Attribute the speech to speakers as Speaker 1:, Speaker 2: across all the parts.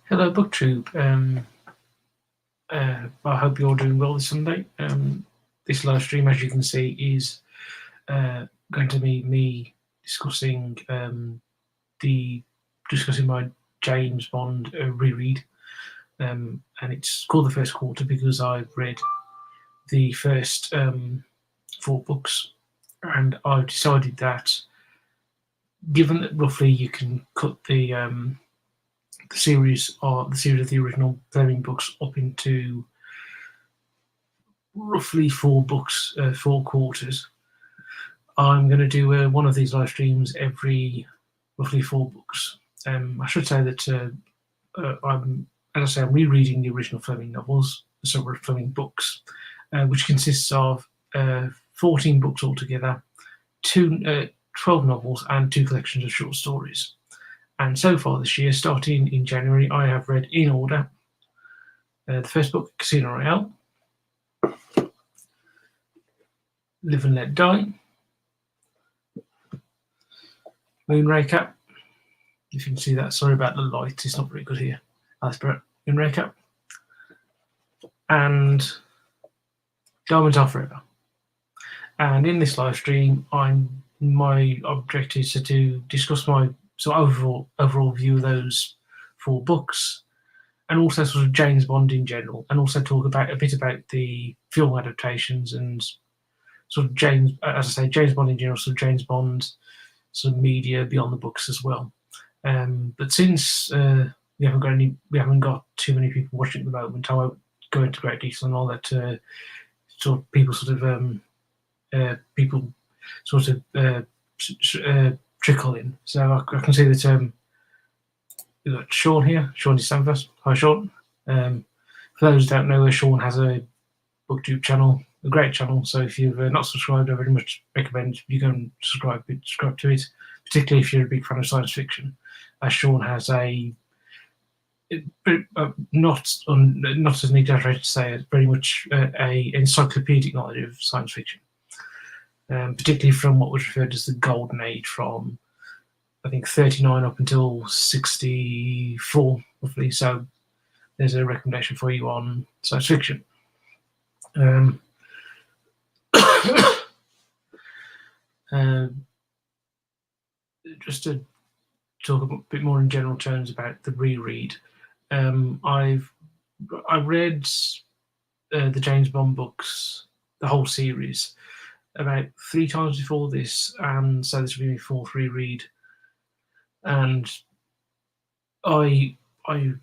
Speaker 1: Hello, BookTube. I hope you're doing well this Sunday. This live stream, as you can see, is going to be me discussing discussing my James Bond reread, and it's called The First Quarter because I've read the first 4 books, and I've decided that, given that roughly you can cut the series of the original Fleming books up into roughly 4 books, 4 quarters. I'm going to do one of these live streams every roughly 4 books. I should say that I'm rereading the original Fleming novels, the several Fleming books, which consists of 14 books altogether, 12 novels, and 2 collections of short stories. And so far this year, starting in January, I have read in order the first book, Casino Royale, Live and Let Die, Moonraker. If you can see that, sorry about the light, it's not very good here. That's better. Moonraker. And Diamonds Are Forever. And in this live stream, my objective is to discuss my overall view of those 4 books, and also sort of James Bond in general, and also talk about a bit about the film adaptations and sort of James Bond in general, sort of James Bond sort of media beyond the books as well. But since we haven't got too many people watching at the moment, I won't go into great detail on all that. People trickle in. So I can see that we've got Sean here. Sean is first. Hi, Sean. For those who don't know, Sean has a BookTube channel, a great channel. So if you've not subscribed, I very much recommend you go and subscribe to it, particularly if you're a big fan of science fiction. As Sean has not as an exaggerated to say, very much a encyclopedic knowledge of science fiction, particularly from what was referred to as the Golden Age, from I think 39 up until 64, roughly. So there's a recommendation for you on science fiction. Just to talk a bit more in general terms about the reread, I read the James Bond books, the whole series, about 3 times before this, and so this will be my 4th reread. And I've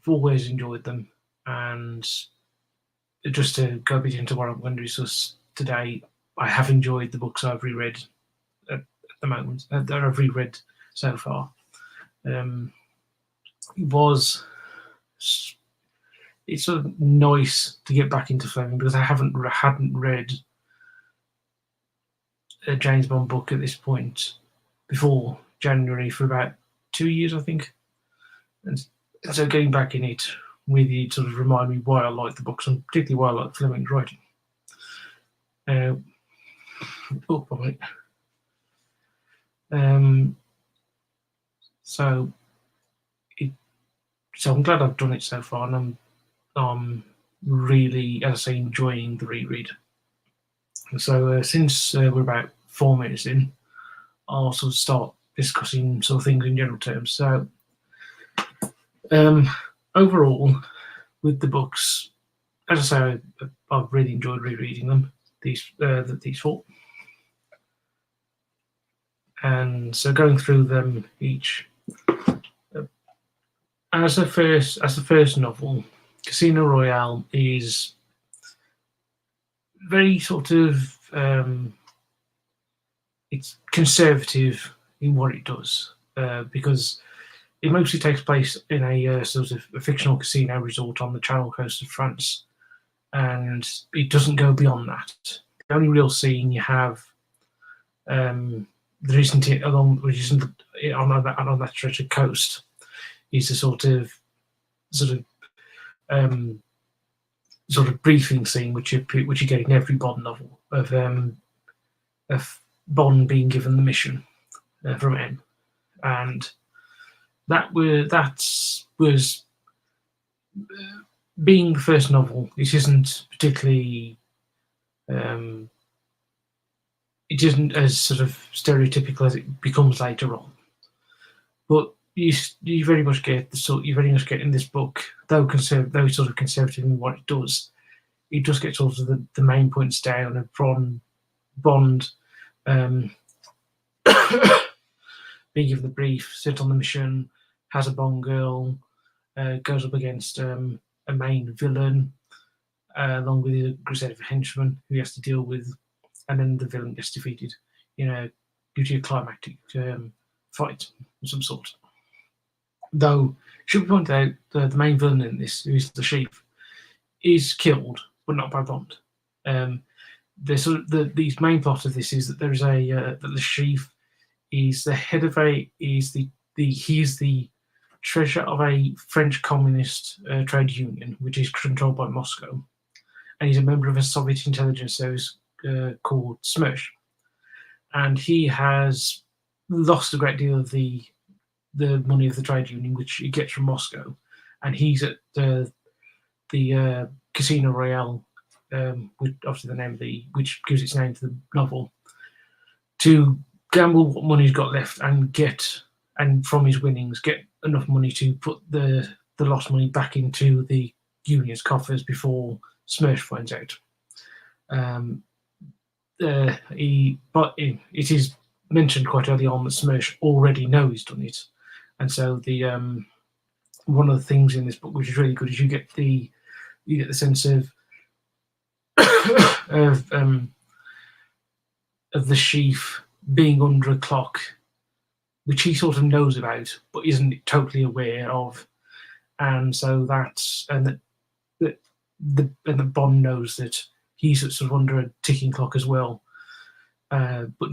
Speaker 1: always enjoyed them, and just to go a bit into what I'm going to discuss today, I have enjoyed the books I've reread at the moment, that I've reread so far. It's sort of nice to get back into Fleming, because I hadn't read a James Bond book at this point before January for about 2 years, I think. And so getting back in it really sort of remind me why I like the books, and particularly why I like Fleming's writing. So I'm glad I've done it so far, and I'm really, as I say, enjoying the reread. So since we're about 4 minutes in, I'll sort of start discussing sort of things in general terms. So overall, with the books, as I say, I've really enjoyed rereading them, these 4. And so going through them each. As the first novel, Casino Royale is very sort of it's conservative in what it does, because it mostly takes place in a sort of a fictional casino resort on the Channel coast of France, and it doesn't go beyond that. The only real scene you have, there isn't it on that stretch of coast, is the sort of briefing scene which you get in every Bond novel of Bond being given the mission from M, and that was being the first novel, it isn't particularly. It isn't as sort of stereotypical as it becomes later on, but you very much get you very much get in this book, though sort of conservative in what it does get sort of the main points down, and Bond being given the brief, sent on the mission, has a Bond girl, goes up against a main villain, along with a set of henchmen who he has to deal with, and then the villain gets defeated due to a climactic fight of some sort. Though, should be pointed out, the main villain in this, who is the Chief, is killed, but not by Bond. The main plot of this is that there is that the Chief is the head of he is the treasurer of a French communist trade union, which is controlled by Moscow, and he's a member of a Soviet intelligence service called SMERSH, and he has lost a great deal of the money of the trade union, which he gets from Moscow, and he's at the Casino Royale, which obviously the name of which gives its name to the novel, to gamble what money he's got left and from his winnings get enough money to put the lost money back into the union's coffers before SMERSH finds out. But it is mentioned quite early on that SMERSH already know he's done it, and so one of the things in this book which is really good is you get the sense of of the Chief being under a clock which he sort of knows about but isn't totally aware of, and so that the Bond knows that he's sort of under a ticking clock as well. But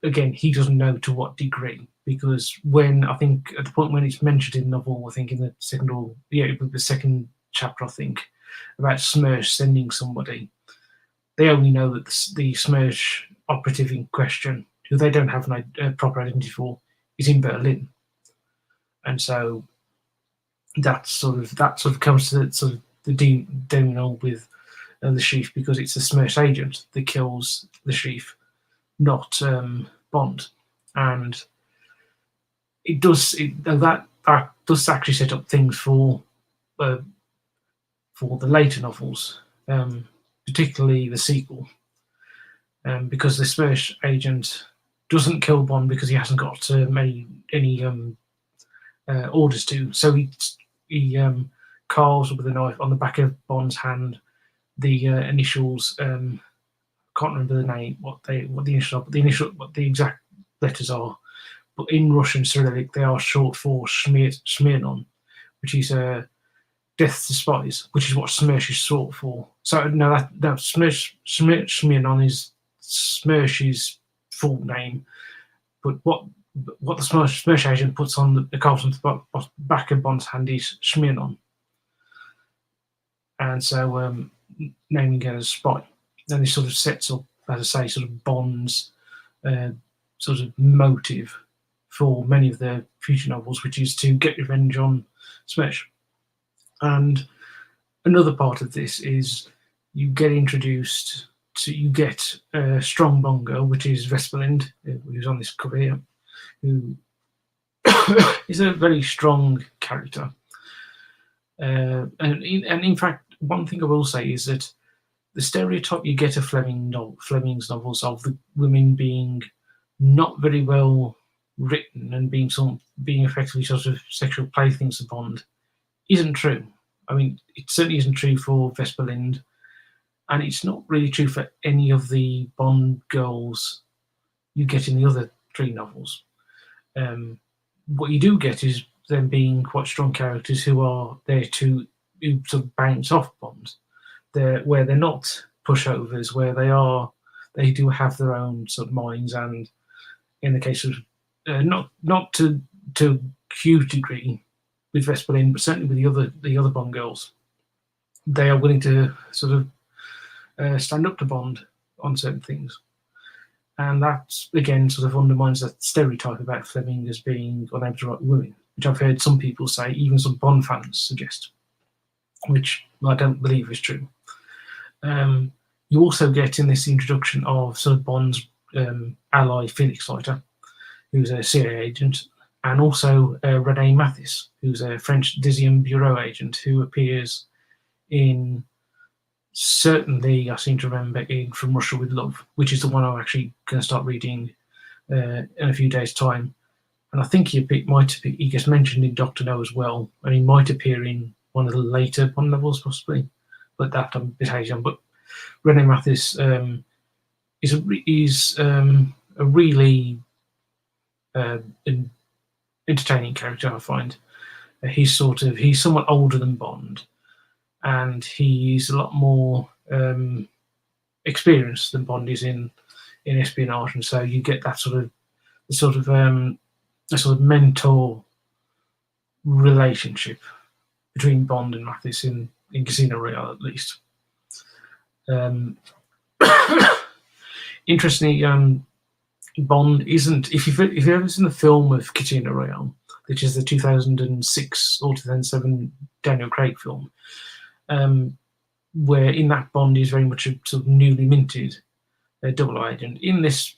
Speaker 1: again, he doesn't know to what degree, because when I think at the point when it's mentioned in the novel, I think in the second chapter, I think, about SMERSH sending somebody, they only know that the SMERSH operative in question, who they don't have a proper identity for, is in Berlin, and so that sort of comes to sort of the denouement with the Chief, because it's a SMERSH agent that kills the Chief, not Bond, and that does actually set up things for the later novels, particularly the sequel, because the SMERSH agent doesn't kill Bond because he hasn't got any orders to, so he carves with a knife on the back of Bond's hand the initials. Can't remember the name, what the exact letters are, but in Russian Cyrillic they are short for Smirnon, which is death to spies, which is what SMERSH is short for. So no, Smirnon is SMERSH's full name, but what the SMERSH agent puts on the cards on the back of Bond's hand is Smirnon, and so naming it as a spy. And this sort of sets up, as I say, sort of Bond's sort of motive for many of the future novels, which is to get revenge on SMERSH. And another part of this is you get introduced to, you get a strong Bongo, which is Vespalind, who's on this cover here, who is a very strong character. And in fact, one thing I will say is that the stereotype you get of Fleming's novels of the women being not very well written and being effectively sort of sexual playthings of Bond isn't true. I mean, it certainly isn't true for Vespalind, and it's not really true for any of the Bond girls you get in the other three novels. What you do get is them being quite strong characters who are there to sort of bounce off Bond. Where they're not pushovers, where they do have their own sort of minds, and in the case of not to a huge degree with Vespalind, but certainly with the other Bond girls, they are willing to sort of stand up to Bond on certain things, and that again sort of undermines that stereotype about Fleming as being unable to write women, which I've heard some people say, even some Bond fans suggest. which I don't believe is true. You also get in this introduction of sort of Bond's ally Felix Leiter, who's a CIA agent, and also Renee Mathis, who's a French Dixième Bureau agent who appears in, certainly I seem to remember, in From Russia with Love, which is the one I'm actually going to start reading in a few days' time. And I think he gets mentioned in Doctor No as well, and he might appear in one of the later Bond novels possibly, but that I'm a bit hazy on. But Renee Mathis is a really entertaining character, I find. He's somewhat older than Bond, and he's a lot more experienced than Bond is in espionage, and so you get that sort of mentor relationship between Bond and Mathis in Casino Royale, at least. Interestingly, Bond isn't. If you've ever seen the film of Casino Royale, which is the 2006 or 2007 Daniel Craig film, where in that Bond is very much a sort of newly minted double agent. In this,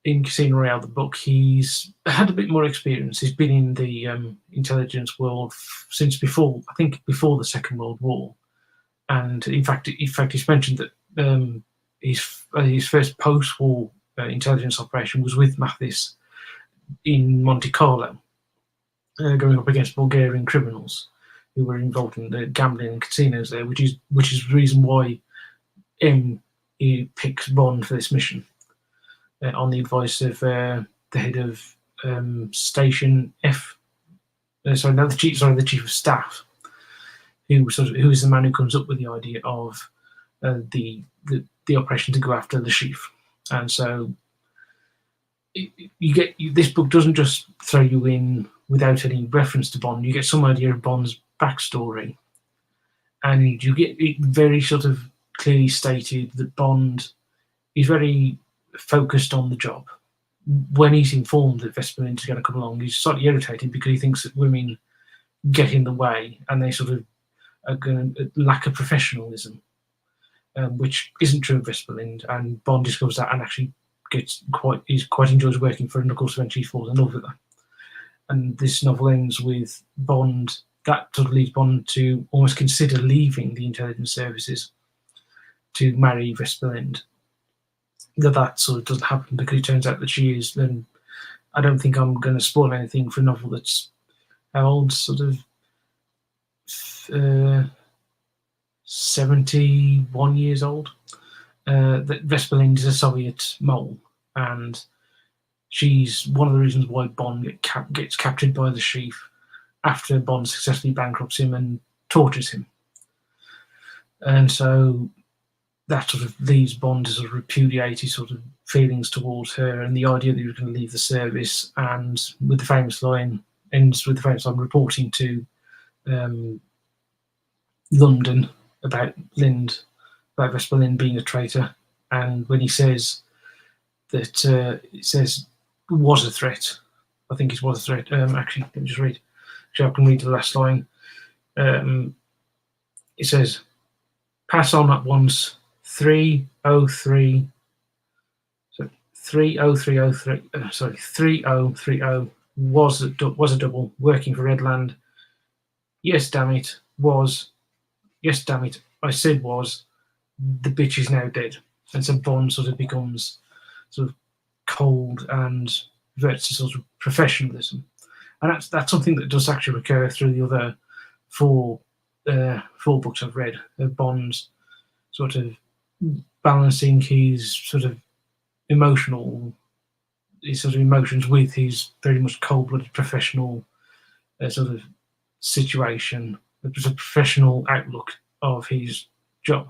Speaker 1: in Casino Royale, the book, he's had a bit more experience. He's been in the intelligence world since before the Second World War, and in fact, it's mentioned that his first post-war intelligence operation was with Mathis in Monte Carlo, going up against Bulgarian criminals who were involved in the gambling and casinos there, which is the reason why he picks Bond for this mission, on the advice of the head of Station F. The chief of staff, who is the man who comes up with the idea of the operation to go after the chief. And so this book doesn't just throw you in without any reference to Bond. You get some idea of Bond's backstory, and you get it very sort of clearly stated that Bond is very focused on the job. When he's informed that Vesper Lynd is going to come along, he's slightly irritated because he thinks that women get in the way and they sort of are going to lack a professionalism, which isn't true of Vesper Lynd. And Bond discovers that and actually quite enjoys working for her, and of course eventually falls in love with her. And this novel ends with Bond, that sort of leads Bond to almost consider leaving the intelligence services to marry Vesper Lynd. That sort of doesn't happen because it turns out that she is. Then I don't think I'm going to spoil anything for a novel that's how old, sort of 71 years old. That Vesper Lynd is a Soviet mole, and she's one of the reasons why Bond gets captured by the chief after Bond successfully bankrupts him and tortures him. And so that sort of leaves Bond to sort of repudiate his sort of feelings towards her and the idea that he was going to leave the service. And with the famous line, ends with the famous line reporting to London about Vesper Lynd being a traitor. And when he says that, it says was a threat. I think it was a threat. Actually, let me just read. So I can read the last line. It says, "Pass on at once 303. So 30303. 3030 was a double working for Redland. Yes, damn it, was. Yes, damn it, I said was. The bitch is now dead." And so Bond sort of becomes sort of cold and reverts to sort of professionalism, and that's something that does actually recur through the other four books I've read of Bond's sort of balancing his sort of emotions with his very much cold-blooded professional sort of situation, a professional outlook of his job.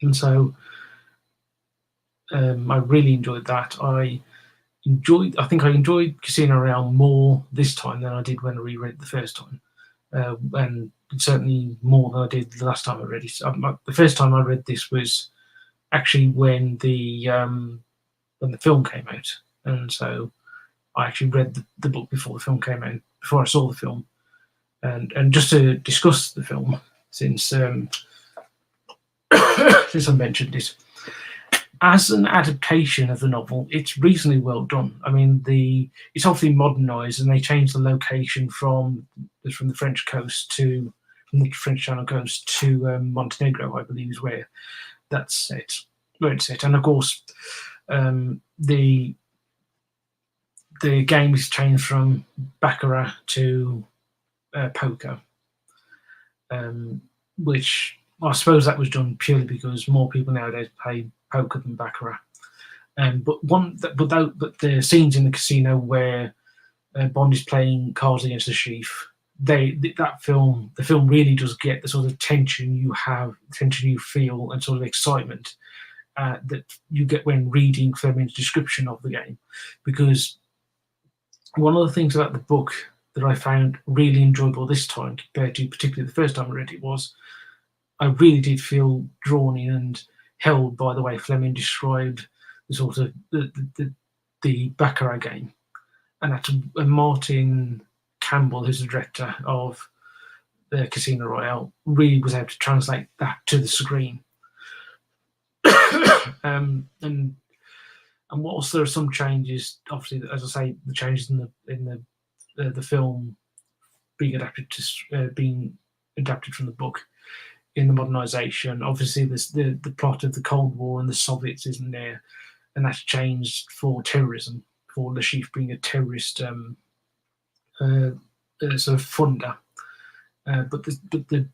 Speaker 1: And so I really enjoyed that. I think I enjoyed Casino Royale more this time than I did when I reread it the first time, and certainly more than I did the last time I read it. The first time I read this was actually when the film came out, and so I actually read the book before the film came out, before I saw the film. And just to discuss the film, since since I mentioned it, as an adaptation of the novel, it's reasonably well done. I mean, it's obviously modernised, and they changed the location from the French coast from the French Channel coast to Montenegro, I believe, is where that's set, where it's set. And of course, the game is changed from baccarat to poker, which I suppose that was done purely because more people nowadays play poker than baccarat. But the scenes in the casino where Bond is playing cards against the chief, the film really does get the sort of tension you feel, and sort of excitement that you get when reading Fleming's description of the game. Because one of the things about the book that I found really enjoyable this time compared to particularly the first time I read it was I really did feel drawn in and held by the way Fleming described the sort of the baccarat game, and that Martin Campbell, who's the director of the Casino Royale, really was able to translate that to the screen. And whilst there are some changes, obviously, as I say, the changes in the film being adapted from the book in the modernisation, obviously the plot of the Cold War and the Soviets isn't there, and that's changed for terrorism, for Le Chiffre being a terrorist sort of funder. But the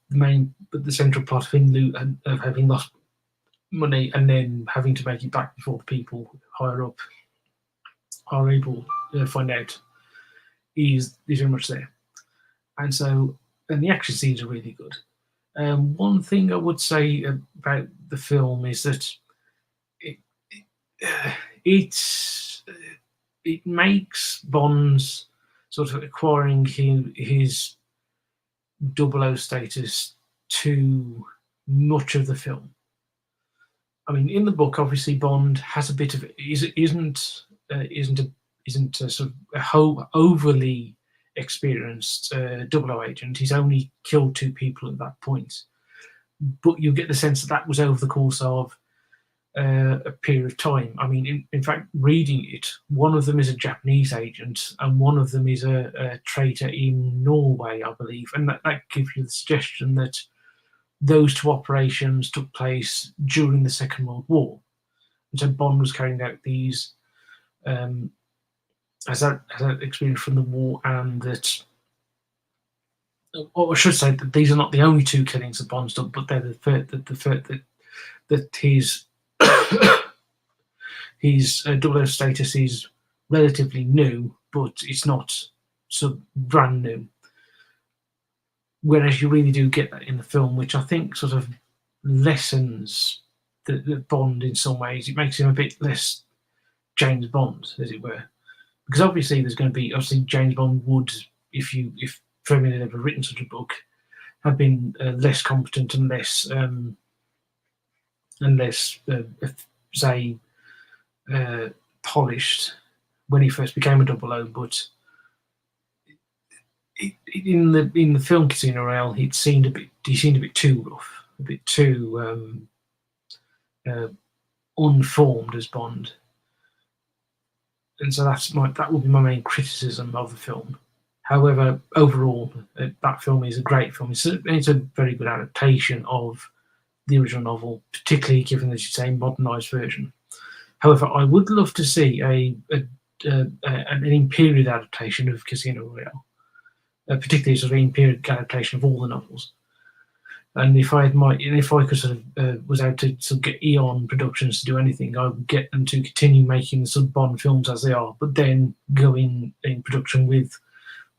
Speaker 1: central plot of him of having lost money and then having to make it back before the people higher up are able to find out is very much there. And the action scenes are really good. One thing I would say about the film is that it makes Bond's sort of acquiring his 00 status too much of the film. I mean, in the book, obviously, Bond has a bit of isn't a sort of overly experienced 00 agent. He's only killed 2 people at that point, but you get the sense that was over the course of a period of time. I mean, in fact, reading it, one of them is a Japanese agent, and one of them is a traitor in Norway, I believe, and that gives you the suggestion that those 2 operations took place during the Second World War. And so Bond was carrying out these as that experience from the war, and that, or I should say that these are not the only 2 killings that Bond's done, but they're the fact that his his 00 status is relatively new, but it's not so brand new. Whereas you really do get that in the film, which I think sort of lessens the Bond in some ways. It makes him a bit less James Bond, as it were. Because obviously there's going to be, James Bond would, if Fleming had ever written such a book, have been less competent and less, say, polished when he first became a 00, but in the film Casino Royale, he seemed a bit too rough, a bit too unformed as Bond, and so that will be my main criticism of the film. However, overall, that film is a great film. It's a very good adaptation of the original novel, particularly given, as you say, modernised version. However, I would love to see an in-period adaptation of Casino Royale. Particularly sort of in-period adaptation of all the novels. And if I could sort of was able to sort of get Eon Productions to do anything, I would get them to continue making the sort of Bond films as they are, but then go in production with,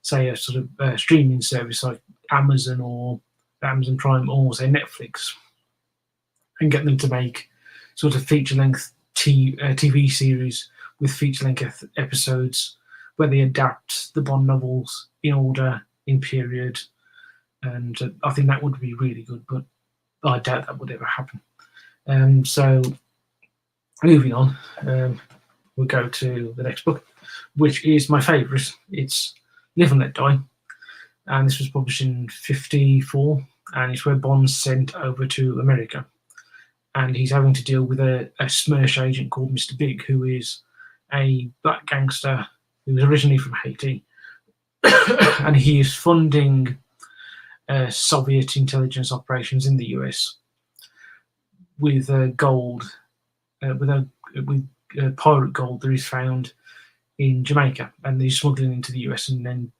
Speaker 1: say, a sort of streaming service like Amazon or Amazon Prime or, say, Netflix, and get them to make sort of feature-length TV series with feature-length episodes where they adapt the Bond novels in order, in period, and I think that would be really good, but I doubt that would ever happen. So, moving on, we'll go to the next book, which is my favourite. It's Live and Let Die, and this was published in 1954, and it's where Bond's sent over to America, and he's having to deal with a SMERSH agent called Mr. Big, who is a black gangster who was originally from Haiti, and he is funding Soviet intelligence operations in the US with gold, with pirate gold that is found in Jamaica, and he's smuggling into the US, and then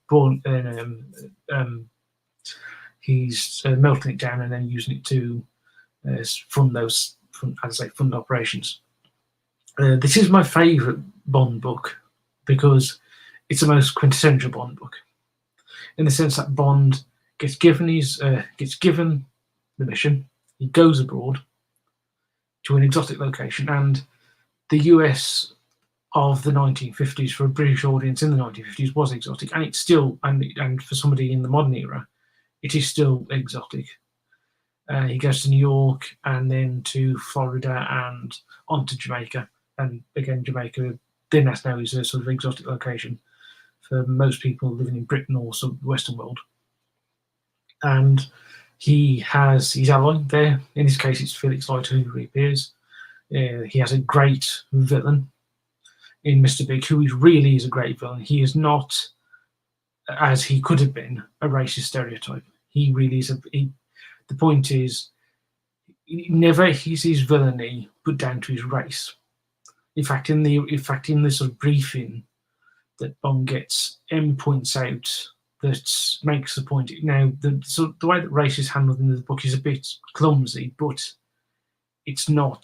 Speaker 1: he's melting it down and then using it to fund operations. This is my favourite Bond book because it's the most quintessential Bond book, in the sense that Bond gets given the mission. He goes abroad to an exotic location, and the US of the 1950s, for a British audience in the 1950s, was exotic, and it's still, and for somebody in the modern era, it is still exotic. He goes to New York and then to Florida and on to Jamaica, and again Jamaica then that's now is a sort of exotic location for most people living in Britain or some Western world. And he has his ally there. In this case, it's Felix Leiter who reappears. He has a great villain in Mr. Big, who really is a great villain. He is not, as he could have been, a racist stereotype. He really is the point is, never is his villainy put down to his race. In fact, in the sort of briefing that Bond gets, M points out that makes the point. Now, the way that race is handled in the book is a bit clumsy, but it's not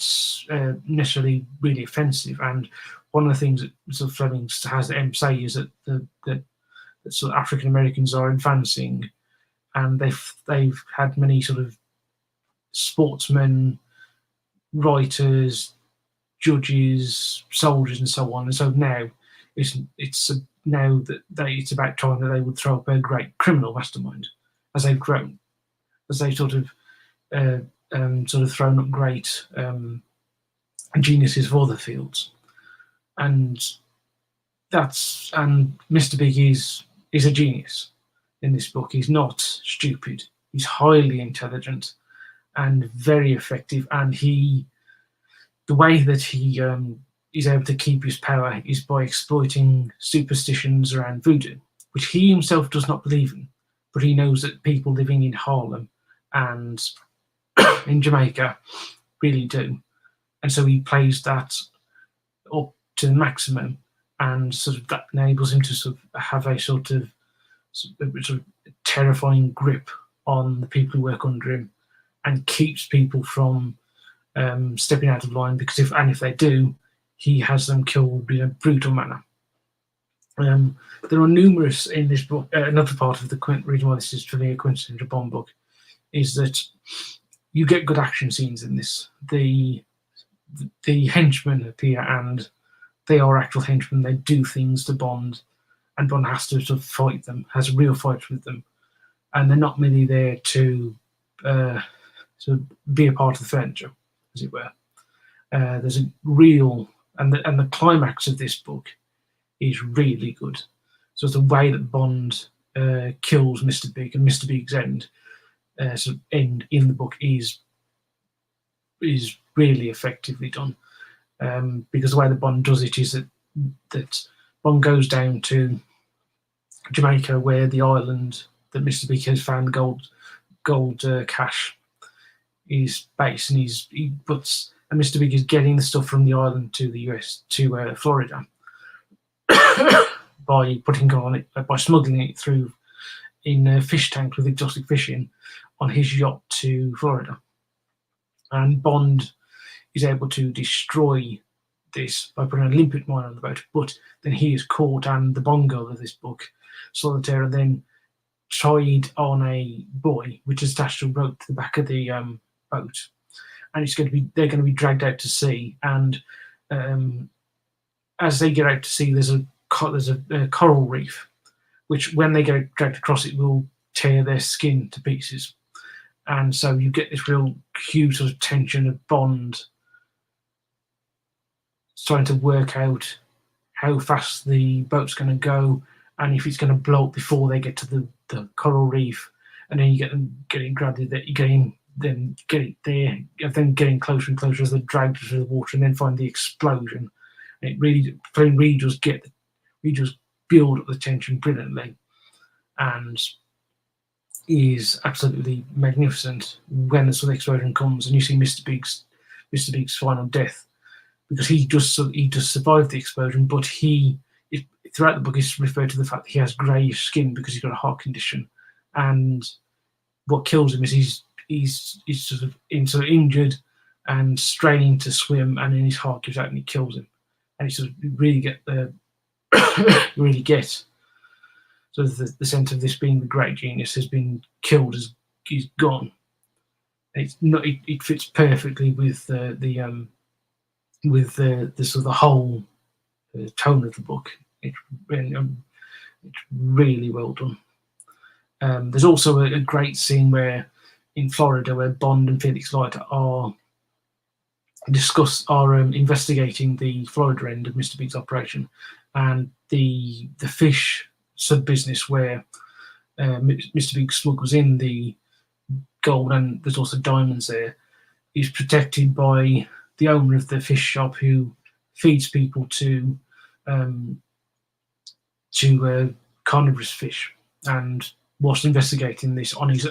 Speaker 1: necessarily really offensive. And one of the things that sort of Fleming has M say is that that sort of African Americans are advancing, and they've had many sort of sportsmen, writers, judges, soldiers, and so on. And so now it's about time that they would throw up a great criminal mastermind as they've grown, as they've sort of thrown up great geniuses for other fields, and Mr. Big is a genius in this book. He's not stupid. He's highly intelligent and very effective, and the way that he is able to keep his power is by exploiting superstitions around voodoo, which he himself does not believe in, but he knows that people living in Harlem and in Jamaica really do, and so he plays that up to the maximum, and sort of that enables him to sort of have a sort of terrifying grip on the people who work under him, and keeps people from stepping out of line, because if they do, he has them killed in a brutal manner. There are numerous in this book. Another part of the reason why this is for me a quintessential Bond book is that you get good action scenes in this. The henchmen appear, and they are actual henchmen. They do things to Bond, and Bond has to sort of fight them, has a real fight with them, and they're not merely there to be a part of the furniture, as it were. There's a real, and the climax of this book is really good. So the way that Bond kills Mr. Big, and Mr. Big's end in the book is really effectively done, because the way that Bond does it is that Bond goes down to Jamaica, where the island that Mr. Big has found gold cache is based, and and Mr. Big is getting the stuff from the island to the US, to Florida, by putting on it, by smuggling it through in fish tanks with exotic fishing on his yacht to Florida. And Bond is able to destroy this by putting a limpet mine on the boat, but then he is caught, and the Bond girl of this book, Solitaire, are then tied on a buoy which is attached to a rope to the back of the boat, and they're going to be dragged out to sea. And as they get out to sea, there's a coral reef, which when they get dragged across, it will tear their skin to pieces. And so you get this real huge sort of tension of Bond trying to work out how fast the boat's going to go, and if it's going to blow up before they get to the coral reef, and then you get them getting gradually that you getting then get it there, then getting closer and closer as they drag through the water, and then find the explosion. And it really does build up the tension brilliantly, and is absolutely magnificent when the sort of explosion comes and you see Mr. Big's final death, because he just survived the explosion, but throughout the book is referred to the fact that he has greyish skin because he's got a heart condition, and what kills him is he's sort of injured and straining to swim, and then his heart gives out and he kills him, and you sort of really get really get sort of the sense of this being the great genius has been killed, he's gone. It's not. It fits perfectly with the sort of the whole tone of the book. It's really well done. There's also a great scene where in Florida where Bond and Felix Leiter are investigating the Florida end of Mr. Big's operation, and the fish sub business where Mr. Big smuggles in the gold, and there's also diamonds there, is protected by the owner of the fish shop, who feeds people to carnivorous fish. And whilst investigating this on his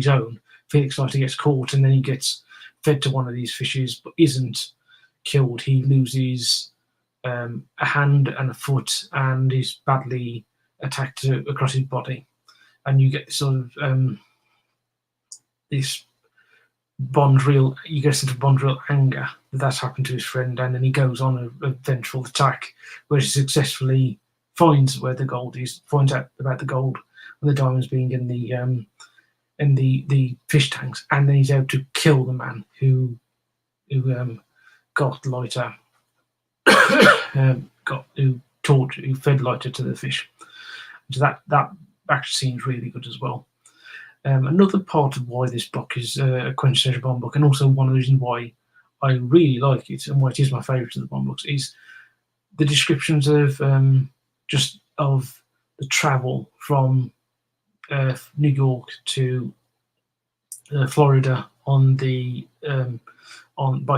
Speaker 1: own, Felix Leiter gets caught, and then he gets fed to one of these fishes, but isn't killed. He loses a hand and a foot, and is badly attacked across his body, and you get sort of this you get a sense of Bond's real anger that's happened to his friend, and then he goes on a vengeful attack where he successfully finds where the gold is, finds out about the gold and the diamonds being in the fish tanks, and then he's able to kill the man who got Leiter who fed Leiter to the fish. So that actually seems really good as well. Another part of why this book is a quintessential Bond book, and also one of the reasons why I really like it and why it is my favourite of the Bond books, is the descriptions of just of the travel from New York to Florida by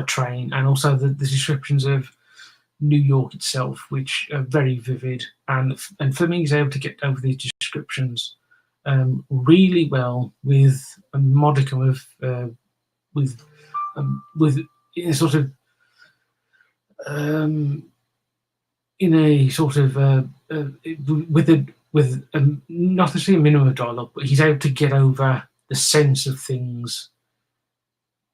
Speaker 1: train, and also the descriptions of New York itself, which are very vivid, and Fleming is able to get over these descriptions really well with a modicum of with in a sort of with not necessarily a minimum of dialogue, but he's able to get over the sense of things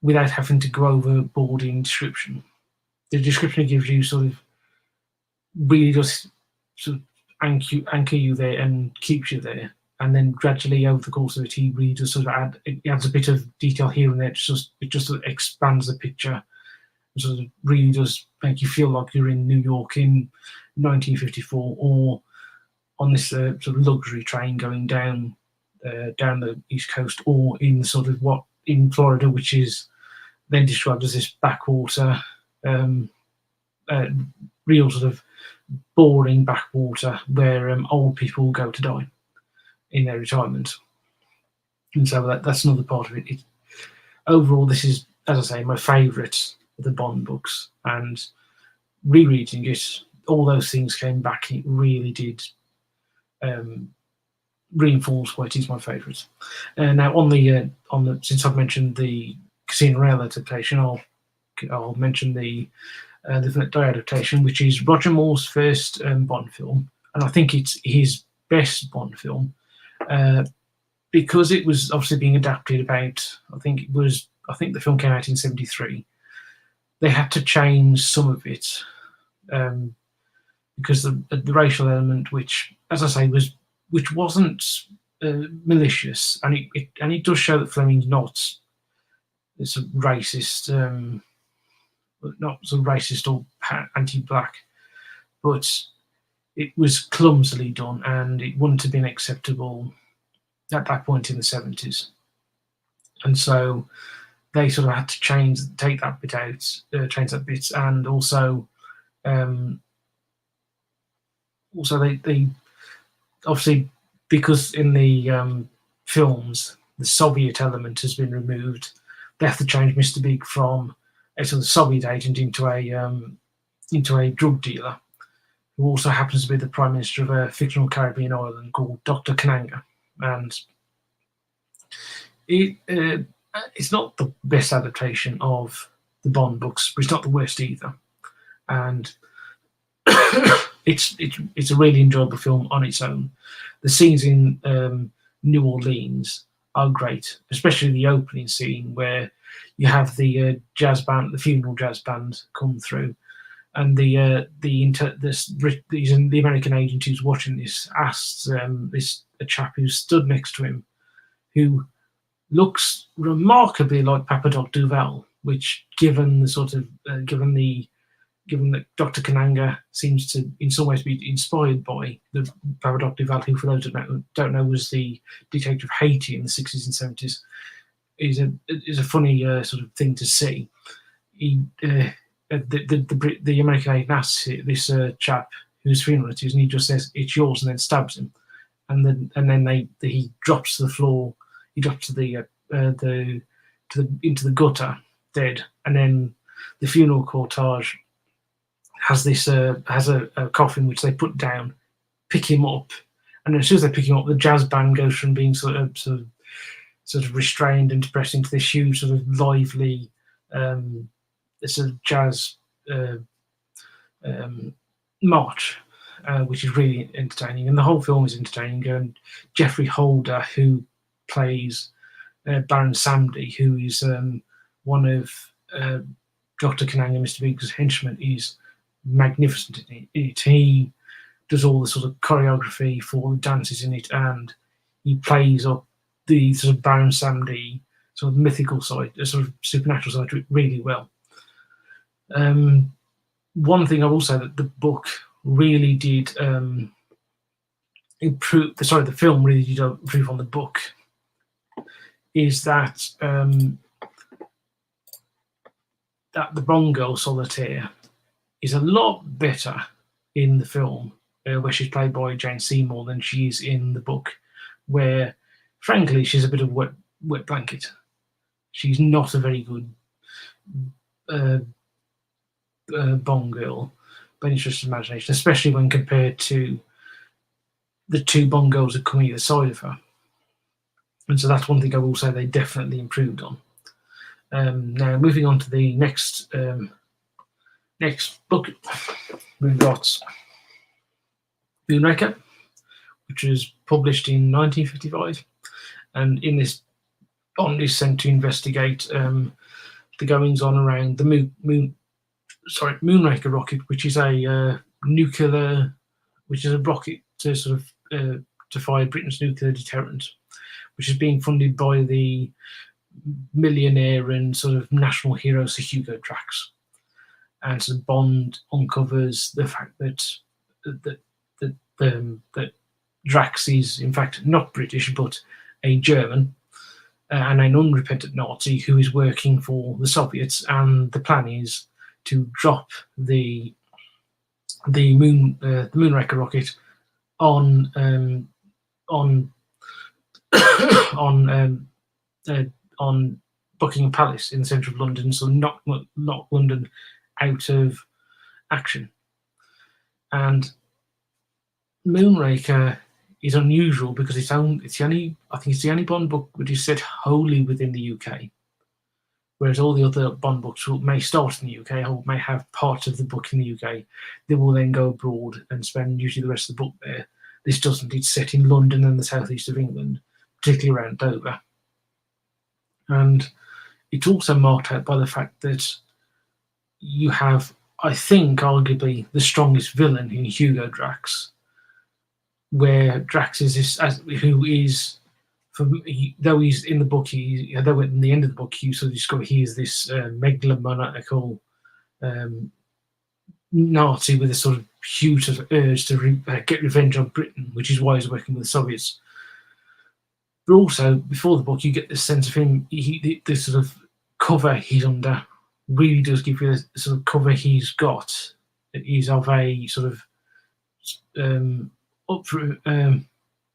Speaker 1: without having to go overboard in description. The description he gives you sort of really does sort of anchor you there and keeps you there. And then gradually over the course of it, he really does sort of adds a bit of detail here and there. It just sort of expands the picture. It sort of really does make you feel like you're in New York in 1954, or on this sort of luxury train going down the East Coast, or in sort of what in Florida, which is then described as this backwater, real sort of boring backwater where old people go to die in their retirement. And so that's another part of it. Overall, this is, as I say, my favourite of the Bond books, and rereading it, all those things came back, and it really did reinforce why it is my favourite. Now, on the since I've mentioned the Casino Royale adaptation, I'll mention the Live and Let Die adaptation, which is Roger Moore's first Bond film, and I think it's his best Bond film, because it was obviously being adapted about. I think the film came out in '73. They had to change some of it because the racial element, which, as I say, wasn't malicious, and it does show that Fleming's not sort of racist, not sort of racist or anti-black, but it was clumsily done, and it wouldn't have been acceptable at that point in the 70s. And so they sort of had to take that bit out, change that bit, and also they obviously, because in the films the Soviet element has been removed, they have to change Mr. Big from a sort of Soviet agent into a drug dealer, who also happens to be the Prime Minister of a fictional Caribbean island called Dr. Kananga. And it's not the best adaptation of the Bond books, but it's not the worst either. And it's a really enjoyable film on its own. The scenes in New Orleans are great, especially the opening scene where you have the jazz band, the funeral jazz band, come through, and the American agent who's watching this asks a chap who's stood next to him, who looks remarkably like Papa Doc Duval, which, given the sort of given that Dr. Kananga seems to in some ways be inspired by the Papa Doc Duval, who, for those that don't know, was the dictator of Haiti in the 60s and 70s, is a funny sort of thing to see. The American agent asks this chap whose funeral it is, and he just says, "It's yours," and then stabs him, and then he drops to the floor. He drops to into the gutter, dead, and then the funeral cortege has this has a coffin which they put down, pick him up, and as soon as they pick him up, the jazz band goes from being sort of restrained and depressed into this huge sort of lively sort of jazz march, which is really entertaining, and the whole film is entertaining. And Jeffrey Holder, who plays Baron Samedi, who is one of Dr. Kananga, Mr. Big's henchmen, is magnificent in it. He does all the sort of choreography for the dances in it, and he plays up the sort of Baron Samedi sort of mythical side, sort of supernatural side to it really well. One thing I will say that the book really did improve. The film really did improve on the book. Is that that the Bond girl Solitaire is a lot better in the film, where she's played by Jane Seymour, than she is in the book, where, frankly, she's a bit of a wet blanket. She's not a very good Bond girl by any stretch of imagination, especially when compared to the two Bond girls that come either side of her. And so that's one thing I will say they definitely improved on. Now, moving on to the next book, we've got Moonraker, which was published in 1955. And in this, Bond is sent to investigate the goings on around the Moonraker rocket, which is a rocket to sort of to fire Britain's nuclear deterrent, which is being funded by the millionaire and sort of national hero Sir Hugo Drax. And so Bond uncovers the fact that Drax is in fact not British but a German and an unrepentant Nazi who is working for the Soviets, and the plan is to drop the Moonraker rocket on on Buckingham Palace in the centre of London, so knock London out of action. And Moonraker is unusual because it's the only Bond book which is set wholly within the UK, whereas all the other Bond books may start in the UK or may have parts of the book in the UK. They will then go abroad and spend usually the rest of the book there. This doesn't. It's set in London and the southeast of England, particularly around Dover. And it's also marked out by the fact that you have, I think, arguably the strongest villain in Hugo Drax, where Drax is this, who is, though he's in the book, though at the end of the book you sort of discover he is this megalomaniacal Nazi with a sort of huge sort of urge to get revenge on Britain, which is why he's working with the Soviets. But also, before the book, you get this sense of him, the sort of cover he's under really does give you the sort of cover he's got. He's of a sort of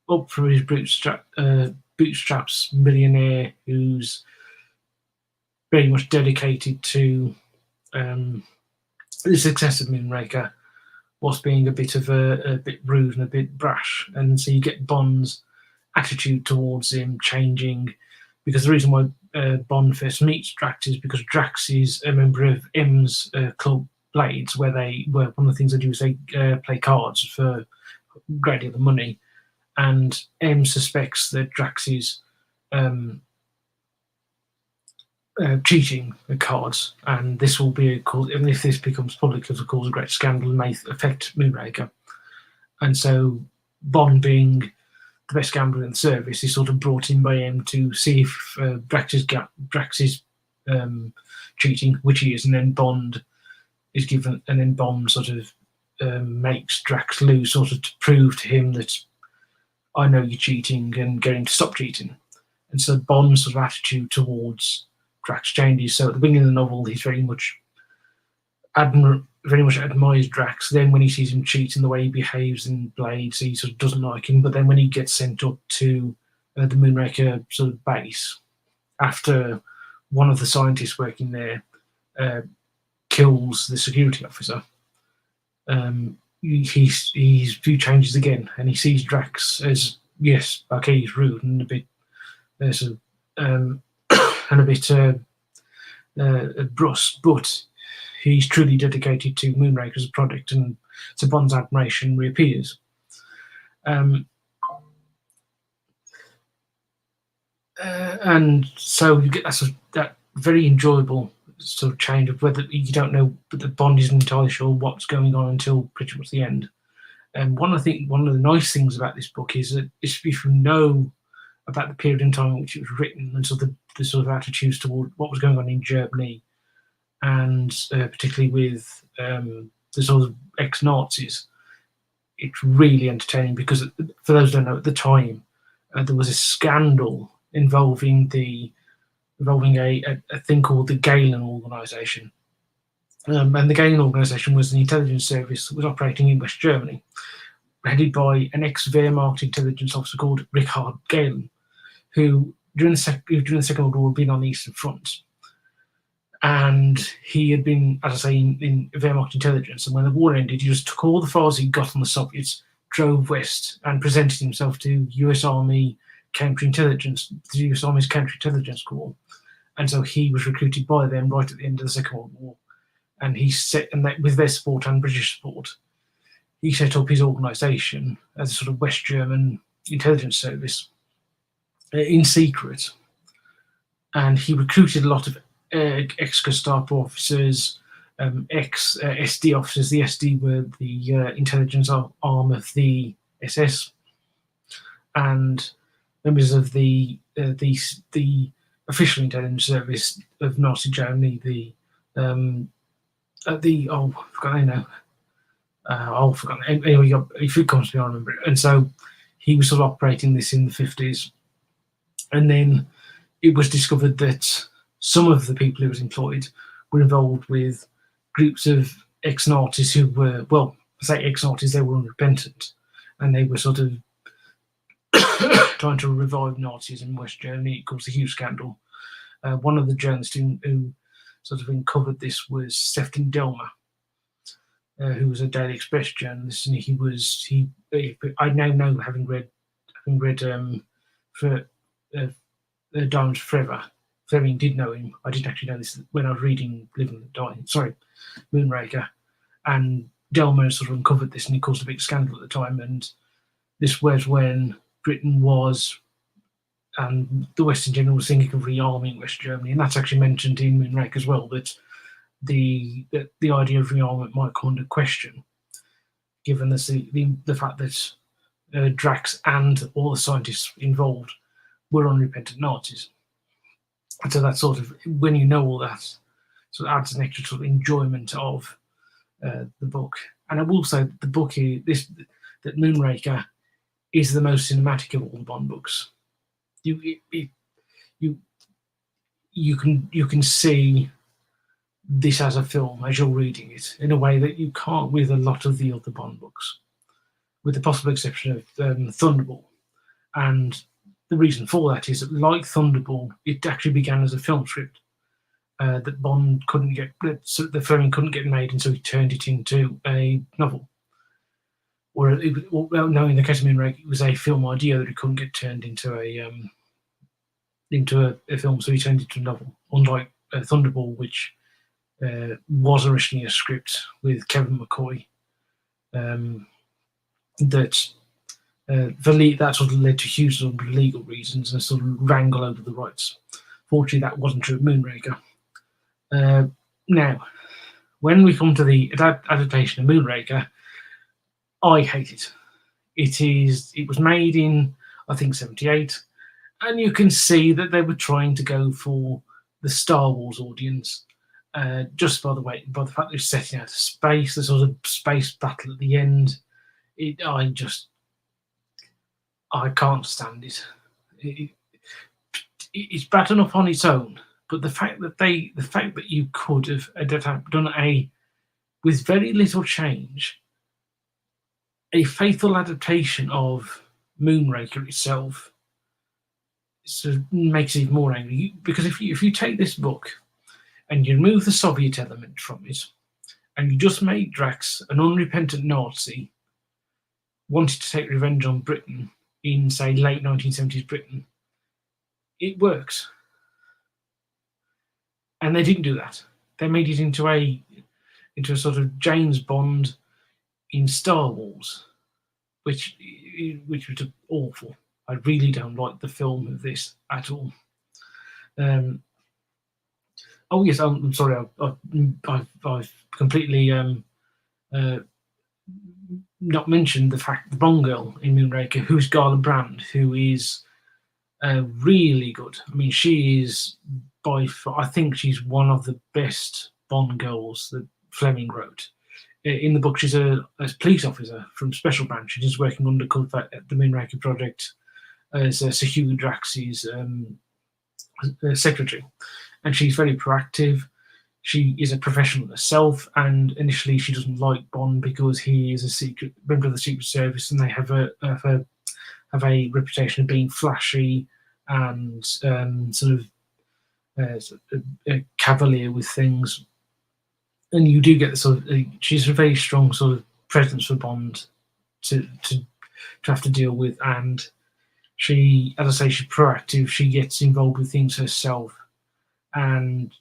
Speaker 1: up from his bootstraps millionaire who's very much dedicated to the success of Moonraker, whilst being a bit rude and a bit brash. And so you get Bond's attitude towards him changing, because the reason why Bond first meets Drax is because Drax is a member of M's club Blades, where one of the things they do is they play cards for a great deal of money, and M suspects that Drax is cheating the cards, and this will be even if this becomes public, it will cause a great scandal and may affect Moonraker. And so Bond, being the best gambler in the service, is sort of brought in by M to see if Drax is cheating, which he is, and then Bond is given, and then Bond sort of makes Drax lose, sort of to prove to him that I know you're cheating and get him to stop cheating. And so Bond's sort of attitude towards Drax changes. So at the beginning of the novel, he's very much admires Drax. Then when he sees him cheat in the way he behaves in Blades, he sort of doesn't like him. But then when he gets sent up to the Moonraker sort of base, after one of the scientists working there kills the security officer, his view changes again, and he sees Drax as, yes, okay, he's rude and a bit and a bit brusque, but he's truly dedicated to Moonraker as a product, and so Bond's admiration reappears. And so you get that very enjoyable sort of change of whether you don't know, but the Bond isn't entirely sure what's going on until pretty much the end. And one of the nice things about this book is that if you know about the period in time in which it was written, and so the sort of attitudes toward what was going on in Germany, and particularly with the sort of ex-Nazis, it's really entertaining, because for those who don't know, at the time there was a scandal involving a thing called the Galen Organization. And the Galen Organization was an intelligence service that was operating in West Germany, headed by an ex-Wehrmacht intelligence officer called Richard Galen, who during the Second World War had been on the Eastern Front. And he had been, as I say, in Wehrmacht intelligence. And when the war ended, he just took all the files he got on the Soviets, drove west, and presented himself to US Army counterintelligence, the US Army's counterintelligence corps. And so he was recruited by them right at the end of the Second World War. And with their support and British support, he set up his organisation as a sort of West German intelligence service in secret. And he recruited a lot of ex-Gestapo officers, ex-SD officers. The SD were the intelligence arm of the SS, and members of the official intelligence service of Nazi Germany. Anyway, if it comes to me, I remember it. And so he was sort of operating this in the 50s, and then it was discovered that some of the people who was employed were involved with groups of ex-Nazis who were, well, I say ex-Nazis, they were unrepentant, and they were sort of trying to revive Nazism in West Germany. It caused a huge scandal. One of the journalists who sort of uncovered this was Stefan Delmer, who was a Daily Express journalist, and I now know, having read for Diamonds Forever. Fleming did know him. I didn't actually know this when I was reading Living and Dying. Sorry, Moonraker. And Delmer sort of uncovered this, and it caused a big scandal at the time. And this was when Britain was, and the West in general, was thinking of rearming West Germany, and that's actually mentioned in Moonraker as well. That the idea of rearmament might come under question, given the fact that Drax and all the scientists involved were unrepentant Nazis. And so that sort of, when you know all that, sort of adds an extra sort of enjoyment of the book. And I will say that the book that Moonraker is the most cinematic of all the Bond books. You can see this as a film as you're reading it in a way that you can't with a lot of the other Bond books, with the possible exception of Thunderball. And the reason for that is that, like Thunderball, it actually began as a film script that Bond couldn't get, that Fleming couldn't get made, and so he turned it into a novel. Or, no, in the case of Moonraker, it was a film idea that it couldn't get turned into a film, so he turned it to a novel. Unlike Thunderball, which was originally a script with Kevin McCoy, that sort of led to huge sort of legal reasons and sort of wrangle over the rights. Fortunately, that wasn't true of Moonraker. Now, when we come to the adaptation of Moonraker, I hate it. It was made in, I think, 78, and you can see that they were trying to go for the Star Wars audience, just by the fact they're setting out of space, the sort of space battle at the end. I can't stand it. It's bad enough on its own, but the fact that you could have done with very little change, a faithful adaptation of Moonraker itself, sort of makes it even more angry. Because if you take this book and you remove the Soviet element from it, and you just make Drax an unrepentant Nazi wanting to take revenge on Britain in, say, late 1970s Britain, it works. And they didn't do that. They made it into a sort of James Bond in Star Wars, which was awful. I really don't like the film of this at all. Oh yes, I'm sorry. I've completely not mentioned the fact the Bond girl in Moonraker, who's Garland Brand, who is really good. I mean, she is by far, I think she's one of the best Bond girls that Fleming wrote. In the book, she's a police officer from Special Branch. She's working undercover at the Moonraker project as Sir Hugo Drax's secretary. And she's very proactive. She is a professional herself, and initially she doesn't like Bond because he is a member of the Secret Service, and they have a reputation of being flashy and sort of a cavalier with things. And you do get the sort of she's a very strong sort of presence for Bond to have to deal with, and she, as I say, she's proactive. She gets involved with things herself, and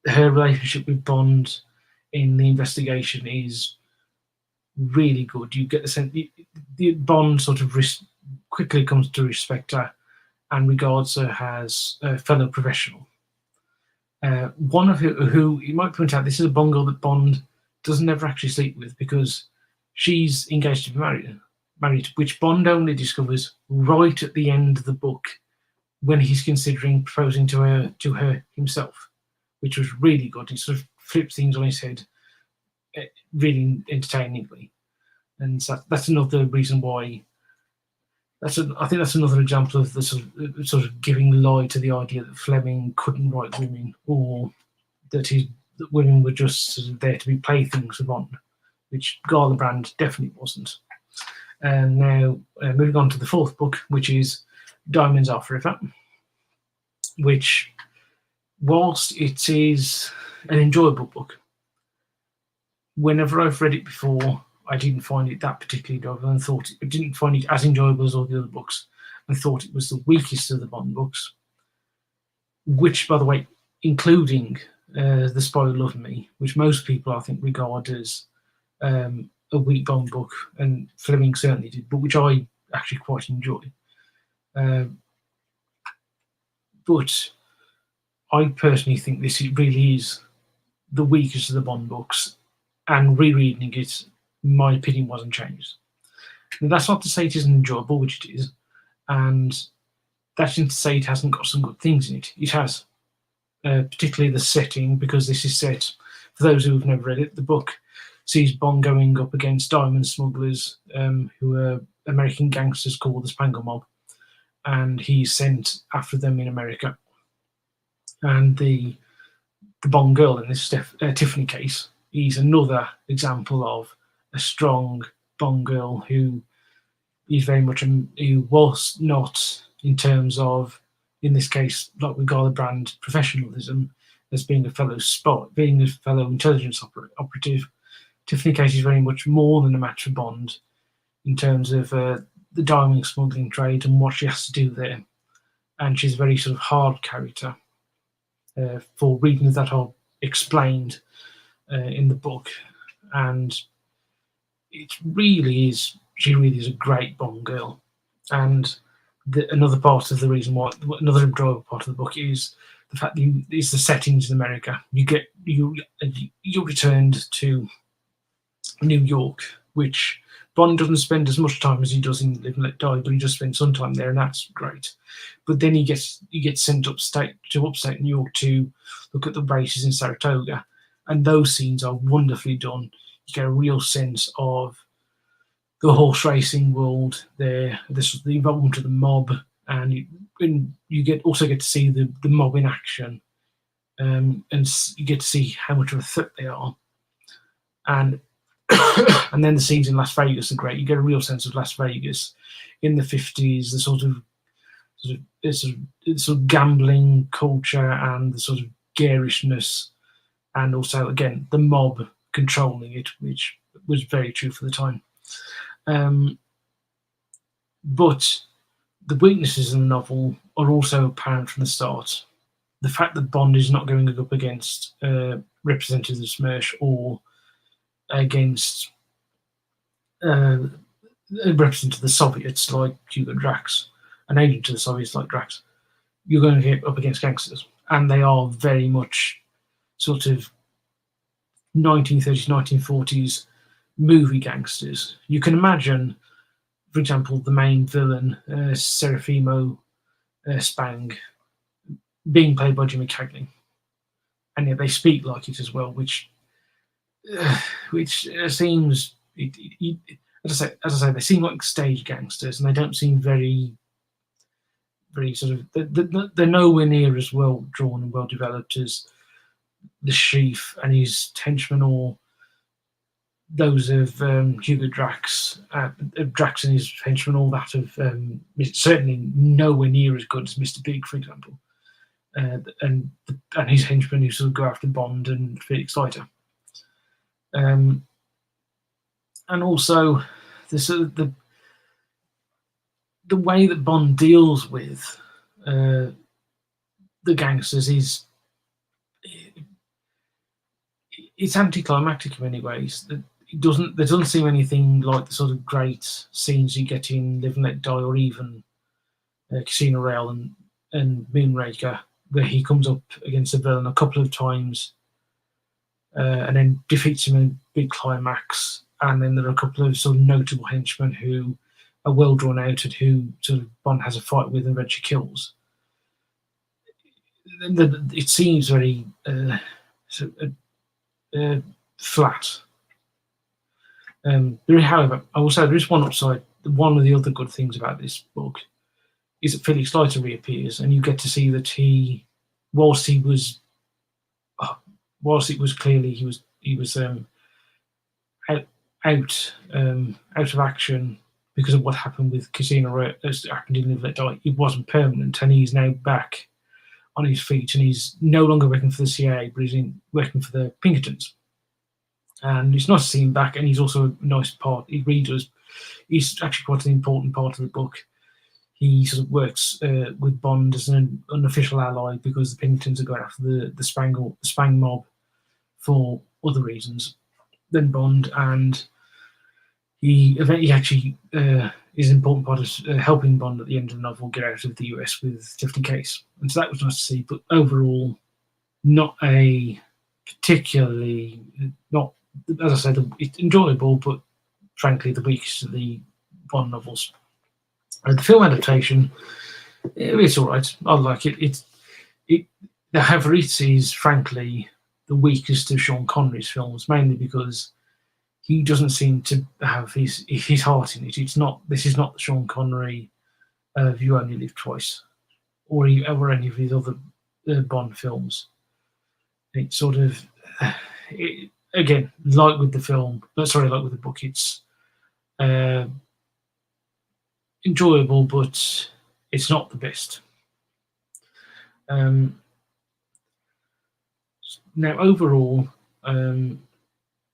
Speaker 1: her relationship with Bond in the investigation is really good. You get the sense the Bond sort of quickly comes to respect her and regards her as a fellow professional. One of who you might point out, this is a Bond girl that Bond doesn't ever actually sleep with because she's engaged to be married, which Bond only discovers right at the end of the book when he's considering proposing to her himself, which was really good. He sort of flips things on his head really entertainingly. And so that's another reason why I think that's another example of the sort of giving lie to the idea that Fleming couldn't write women, or that women were just sort of there to be playthings for Bond, which Garland Brand definitely wasn't. And now moving on to the fourth book, which is Diamonds Are Forever, which, whilst it is an enjoyable book, whenever I've read it before, I didn't find it that particularly enjoyable, and I didn't find it as enjoyable as all the other books. I thought it was the weakest of the Bond books, which, by the way, including The Spy Who Loved Me, which most people, I think, regard as a weak Bond book, and Fleming certainly did, but which I actually quite enjoy. But I personally think this really is the weakest of the Bond books, and rereading it, my opinion wasn't changed. Now, that's not to say it isn't enjoyable, which it is, and that's not to say it hasn't got some good things in it. It has, particularly the setting, because this is set, for those who have never read it, the book sees Bond going up against diamond smugglers who are American gangsters called the Spangle Mob, and he's sent after them in America. And the Bond girl in this Tiffany case is another example of a strong Bond girl who he's very much he was not in terms of, in this case, like with Garland Brand, professionalism as being a fellow spy, being a fellow intelligence operative. Tiffany Case is very much more than a match for Bond in terms of the diamond smuggling trade and what she has to do there. And she's a very sort of hard character for reasons that are explained in the book. And it really is, she really is a great Bond girl. And another part of the reason why, another enjoyable part of the book is the fact that it's the settings in America. You're returned to New York, which Bond doesn't spend as much time as he does in Live and Let Die, but he just spends some time there, and that's great. But then he gets sent upstate New York to look at the races in Saratoga, and those scenes are wonderfully done. You get a real sense of the horse racing world there, the involvement of the mob, and you also get to see the mob in action, and you get to see how much of a threat they are. And and then the scenes in Las Vegas are great. You get a real sense of Las Vegas in the 50s, the sort of gambling culture and the sort of garishness, and also again the mob controlling it, which was very true for the time. But the weaknesses in the novel are also apparent from the start. The fact that Bond is not going up against Representative Smersh or against representative of the Soviets like Hugo Drax, an agent to the Soviets like Drax. You're going to get up against gangsters, and they are very much sort of 1930s, 1940s movie gangsters. You can imagine, for example, the main villain, Serafimo Spang, being played by Jimmy Cagney, and yet they speak like it as well, which seems, as I say, they seem like stage gangsters, and they don't seem very sort of. They're nowhere near as well drawn and well developed as the Chief and his henchmen, or those of Hugo Drax, Drax and his henchmen, all that of certainly nowhere near as good as Mr. Big, for example, and his henchmen who sort of go after Bond and Felix Leiter. And also the way that Bond deals with the gangsters is it's anticlimactic in many ways. There doesn't seem anything like the sort of great scenes you get in Live and Let Die, or even Casino Royale and Moonraker, where he comes up against a villain a couple of times and then defeats him in a big climax. And then there are a couple of sort of notable henchmen who are well drawn out and who sort of Bond has a fight with and eventually kills. It seems very flat. However, I will say there is one upside. One of the other good things about this book is that Felix Leiter reappears, and you get to see that whilst it was clearly he was out of action because of what happened with Casino Royale, happened in Live Let Die. It wasn't permanent, and he's now back on his feet, and he's no longer working for the CIA, but he's working for the Pinkertons. And it's nice to see him back, and he's also a nice part. He's actually quite an important part of the book. He sort of works with Bond as an unofficial ally because the Pinkertons are going after the Spang mob for other reasons than Bond, and he actually is an important part of helping Bond at the end of the novel get out of the US with Tiffany Case, and so that was nice to see. But overall, not a particularly, not, as I said, it's enjoyable, but frankly the weakest of the Bond novels. The film adaptation, it's all right. I like it. However, it is frankly the weakest of Sean Connery's films, mainly because he doesn't seem to have his heart in it. This is not the Sean Connery of You Only Live Twice, or any of his other Bond films. It's sort of again, like with the book, it's enjoyable, but it's not the best. Now, overall,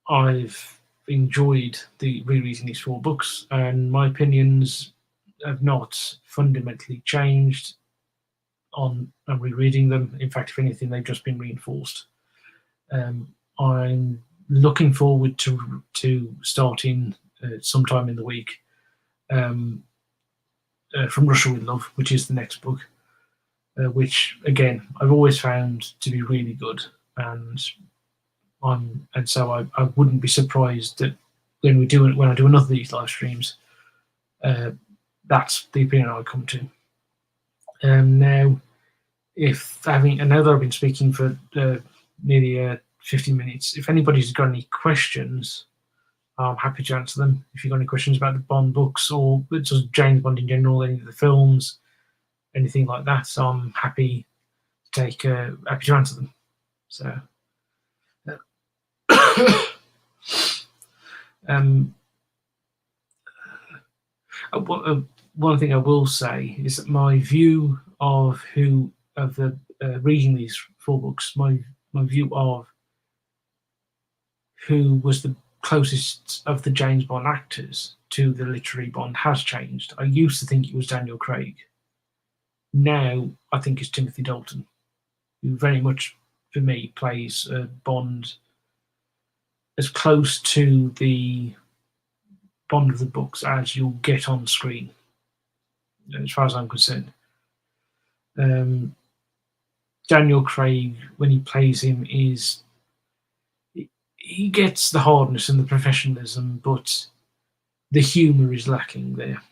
Speaker 1: I've enjoyed rereading these 4 books, and my opinions have not fundamentally changed on rereading them. In fact, if anything, they've just been reinforced. I'm looking forward to starting sometime in the week From Russia with Love, which is the next book, which again I've always found to be really good, and so I wouldn't be surprised that when I do another of these live streams, that's the opinion I come to. Now, now that I've been speaking for nearly 50 minutes, if anybody's got any questions, I'm happy to answer them. If you've got any questions about the Bond books or just James Bond in general, any of the films, anything like that, so I'm happy to answer them. So, one thing I will say is that my view of reading these 4 books, my view of who was the closest of the James Bond actors to the literary Bond has changed. I used to think it was Daniel Craig. Now I think it's Timothy Dalton, who very much, for me, plays Bond as close to the Bond of the books as you'll get on screen, as far as I'm concerned. Daniel Craig, when he plays him, he gets the hardness and the professionalism, but the humour is lacking there,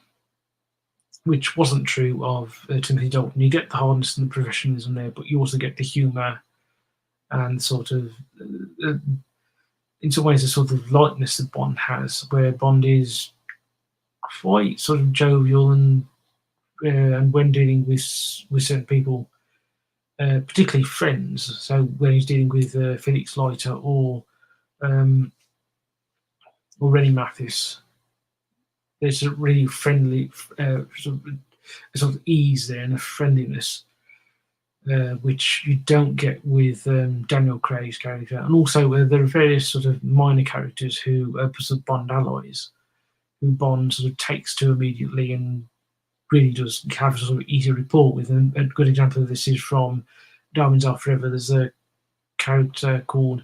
Speaker 1: which wasn't true of Timothy Dalton. You get the hardness and the professionalism there, but you also get the humour and sort of, in some ways, the sort of lightness that Bond has, where Bond is quite sort of jovial and when dealing with certain people, particularly friends. So when he's dealing with Felix Leiter or Rennie Mathis, there's a really friendly sort of ease there and a friendliness, which you don't get with Daniel Craig's character. And also there are various sort of minor characters who are sort of Bond allies, who Bond sort of takes to immediately and really does have a sort of easy rapport with. And a good example of this is from Diamonds Are Forever. There's a character called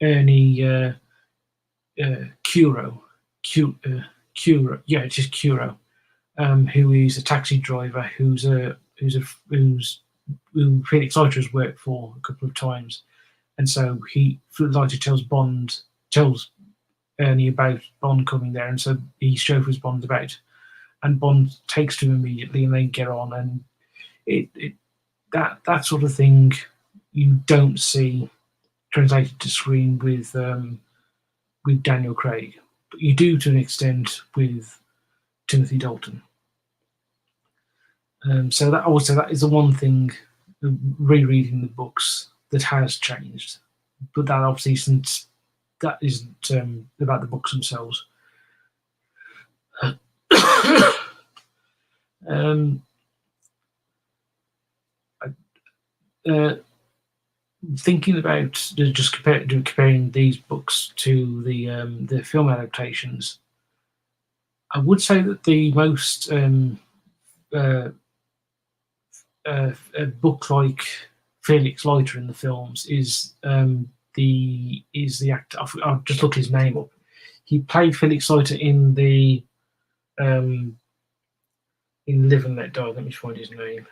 Speaker 1: Ernie Curo. Curo, yeah, it is Curo, who is a taxi driver who Felix Leiter has worked for a couple of times, and so Leiter tells Ernie about Bond coming there, and so he chauffeurs Bond about, and Bond takes to him immediately, and they get on, and that sort of thing you don't see translated to screen with Daniel Craig, but you do to an extent with Timothy Dalton. So that is the one thing, rereading the books, that has changed. But that obviously that isn't about the books themselves. Thinking about just comparing these books to the film adaptations, I would say that the most book like Felix Leiter in the films is the actor. I've just looked his name up. He played Felix Leiter in Live and Let Die. Let me find his name.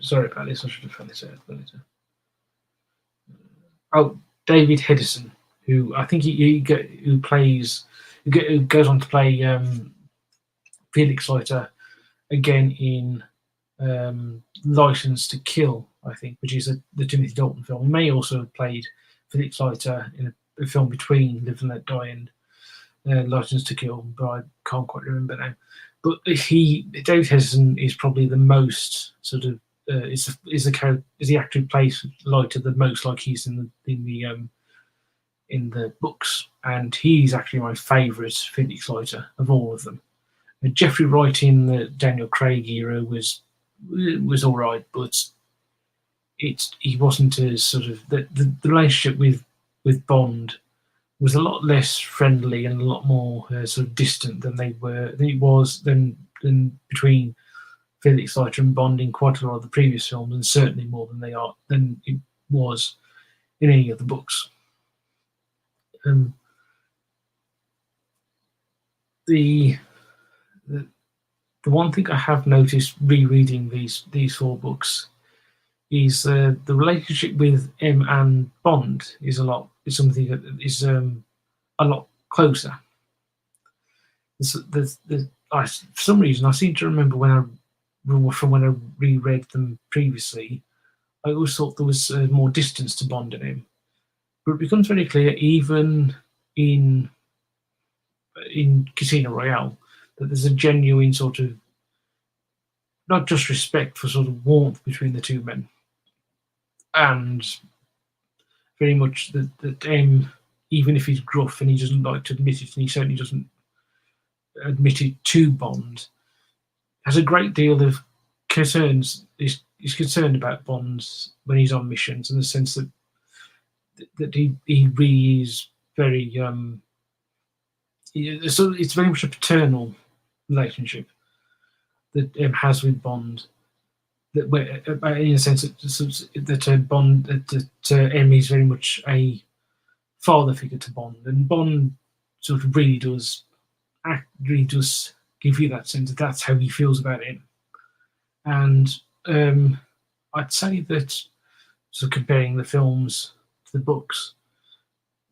Speaker 1: Sorry about this. I should have found this out. Oh, David Hedison, who I think who goes on to play Felix Leiter again in License to Kill, I think, which is the Timothy Dalton film. He may also have played Felix Leiter in a film between Live and Let Die and License to Kill, but I can't quite remember now. But David Hedison is probably the most sort of is the actor who plays Leiter the most like he's in the in the books, and he's actually my favourite Felix Leiter of all of them. Jeffrey Wright in the Daniel Craig era was all right, but he wasn't as sort of the relationship with Bond was a lot less friendly and a lot more sort of distant than it was than between Felix Leiter and Bond in quite a lot of the previous films, and certainly more than it was in any of the books. The one thing I have noticed rereading these four books is the relationship with M and Bond is something that is a lot closer. For some reason, I seem to remember from when I reread them previously, I always thought there was more distance to Bond and him, but it becomes very clear even in Casino Royale that there's a genuine sort of not just respect for sort of warmth between the two men, and very much that M, even if he's gruff and he doesn't like to admit it, and he certainly doesn't admit it to Bond, has a great deal of concerns. Is concerned about Bond when he's on missions, in the sense that he really is very so it's very much a paternal relationship that M has with Bond. That in a sense that Bond that M is very much a father figure to Bond, and Bond sort of really does give you that sense that that's how he feels about him. And I'd say that, so comparing the films to the books,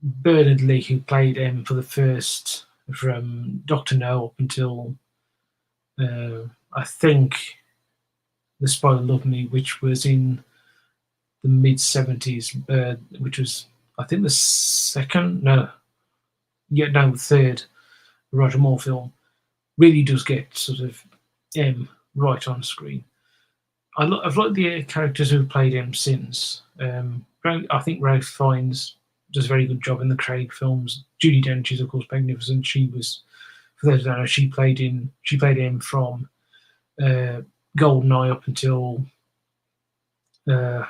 Speaker 1: Bernard Lee, who played M for the first, from Dr. No up until I think The Spy Who Loved Me, which was in the mid-70s, which was, I think, the third Roger Moore film, really does get sort of M right on screen. I've liked the characters who've played him since. I think Ralph Fiennes does a very good job in the Craig films. Judi Dench is, of course, magnificent. She was, for those who don't know, she played him from GoldenEye up until I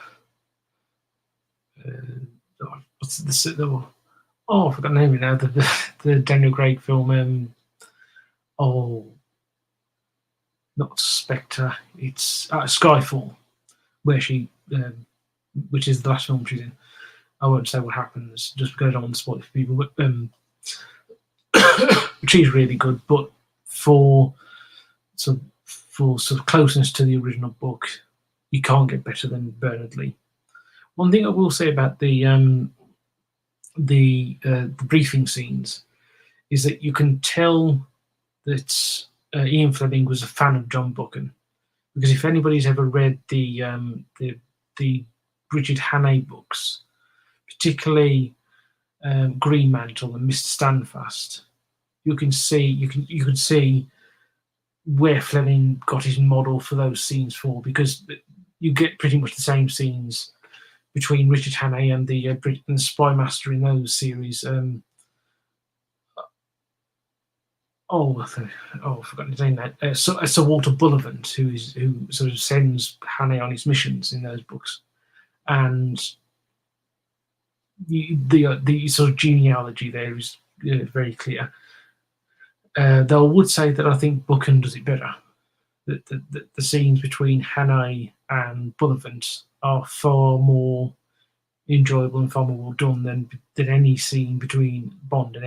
Speaker 1: forgot the name now. The Daniel Craig film. Not Spectre. It's Skyfall, where which is the last film she's in. I won't say what happens, just because I don't want to spoil it for people. But she's really good. But for sort of closeness to the original book, you can't get better than Bernard Lee. One thing I will say about the briefing scenes is that you can tell that Ian Fleming was a fan of John Buchan, because if anybody's ever read the Bridget Hannay books, particularly Green Mantle and Mr. Standfast, you can see where Fleming got his model for those scenes because you get pretty much the same scenes between Richard Hannay and the Spy Master in those series. I forgot his name now. Sir Walter Bullivant, who sort of sends Hannay on his missions in those books, and the sort of genealogy there is very clear. Though I would say that I think Buchan does it better. The scenes between Hannay and Bullivant are far more enjoyable and far more well done than any scene between Bond and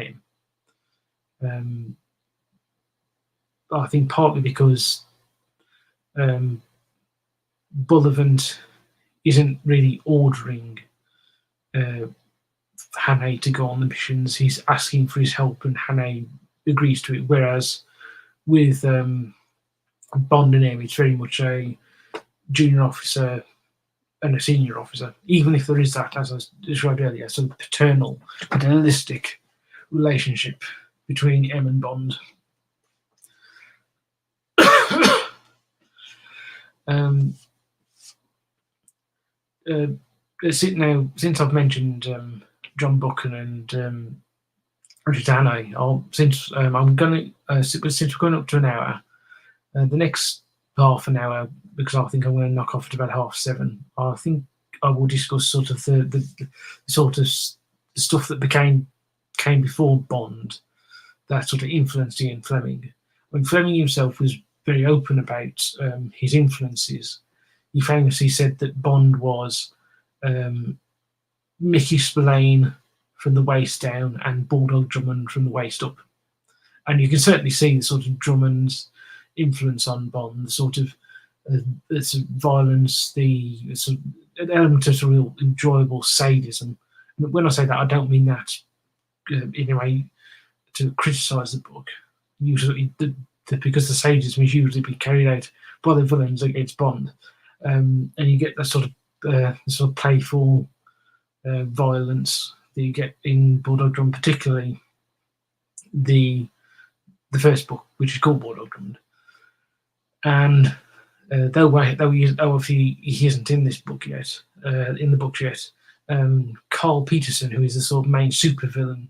Speaker 1: him. I think partly because Bullivant isn't really ordering Hannay to go on the missions. He's asking for his help, and Hannay agrees to it. Whereas with Bond and him, it's very much a junior officer and a senior officer, even if there is that, as I described earlier, some paternalistic relationship between M and Bond. Since I've mentioned John Buchan and Richard Hannay. Since I'm going to since we're going up to an hour, the next half an hour, because I think I'm going to knock off at about 7:30. I think I will discuss sort of the sort of stuff that came before Bond, that sort of influenced Ian Fleming. When Fleming himself was very open about his influences, he famously said that Bond was Mickey Spillane from the waist down and Bulldog Drummond from the waist up. And you can certainly see the sort of Drummond's influence on Bond, the sort of violence, the sort of element of real enjoyable sadism. And when I say that, I don't mean that in a way to criticise the book. Usually, because the sadism is usually be carried out by the villains against Bond, and you get that sort of playful violence that you get in Bulldog Drummond, particularly the first book, which is called Bulldog Drummond. And though obviously he isn't in this book yet, in the books yet, Carl Peterson, who is the sort of main supervillain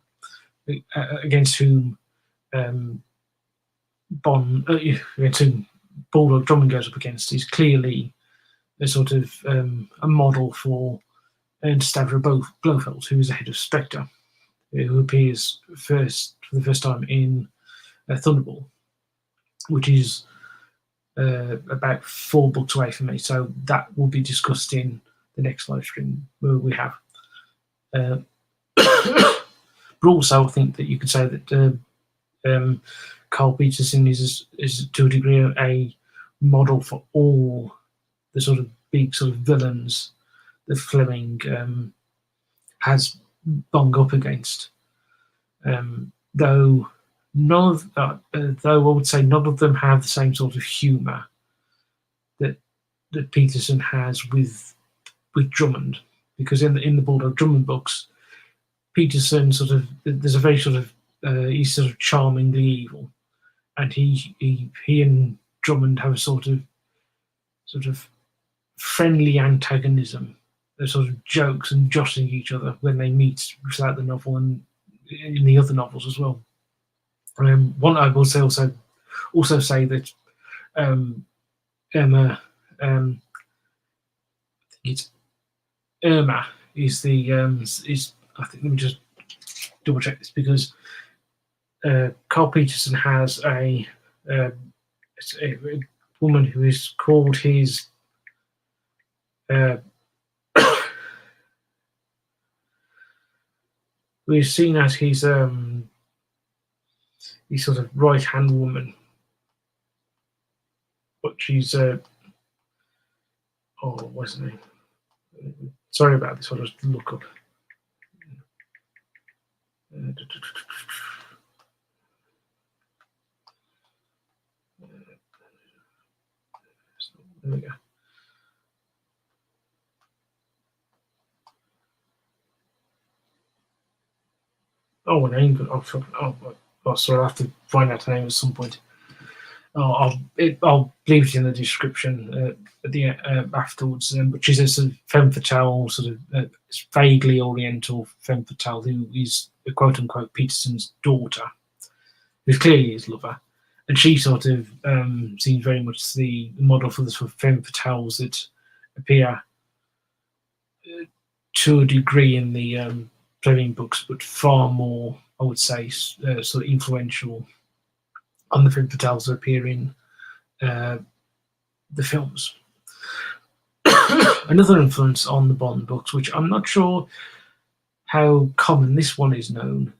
Speaker 1: against whom against whom Bulldog Drummond goes up against, is clearly a sort of a model for Ernst Stavro Blofeld, who is the head of Spectre, who appears for the first time in Thunderball, which is about 4 books away from me. So that will be discussed in the next live stream where we have. But also, I think that you could say that Carl Peterson is to a degree a model for all the sort of big sort of villains that Fleming has bung up against. Though I would say none of them have the same sort of humour that Peterson has with Drummond, because in the Bulldog Drummond books, Peterson there's a very sort of he's sort of charmingly evil, and he and Drummond have a sort of friendly antagonism. They're sort of jokes and jostling each other when they meet throughout the novel and in the other novels as well. One I will say also say that Emma, I think it's Irma is the is I think let me just double check this, because Carl Peterson has a woman who is called his who is seen as his sort of right hand woman, but she's what's her name? Sorry about this. I'll just look up. There we go. Oh, a name. Sorry, I have to find out the name at some point. I'll leave it in the description at the afterwards. But she's a sort of femme fatale, sort of vaguely Oriental femme fatale, who is quote unquote Peterson's daughter, who's clearly his lover, and she sort of seems very much the model for the sort of femme fatales that appear to a degree in the Fleming books, but far more, I would say, sort of influential on the femme fatales that appear in the films. Another influence on the Bond books, which I'm not sure how common this one is known,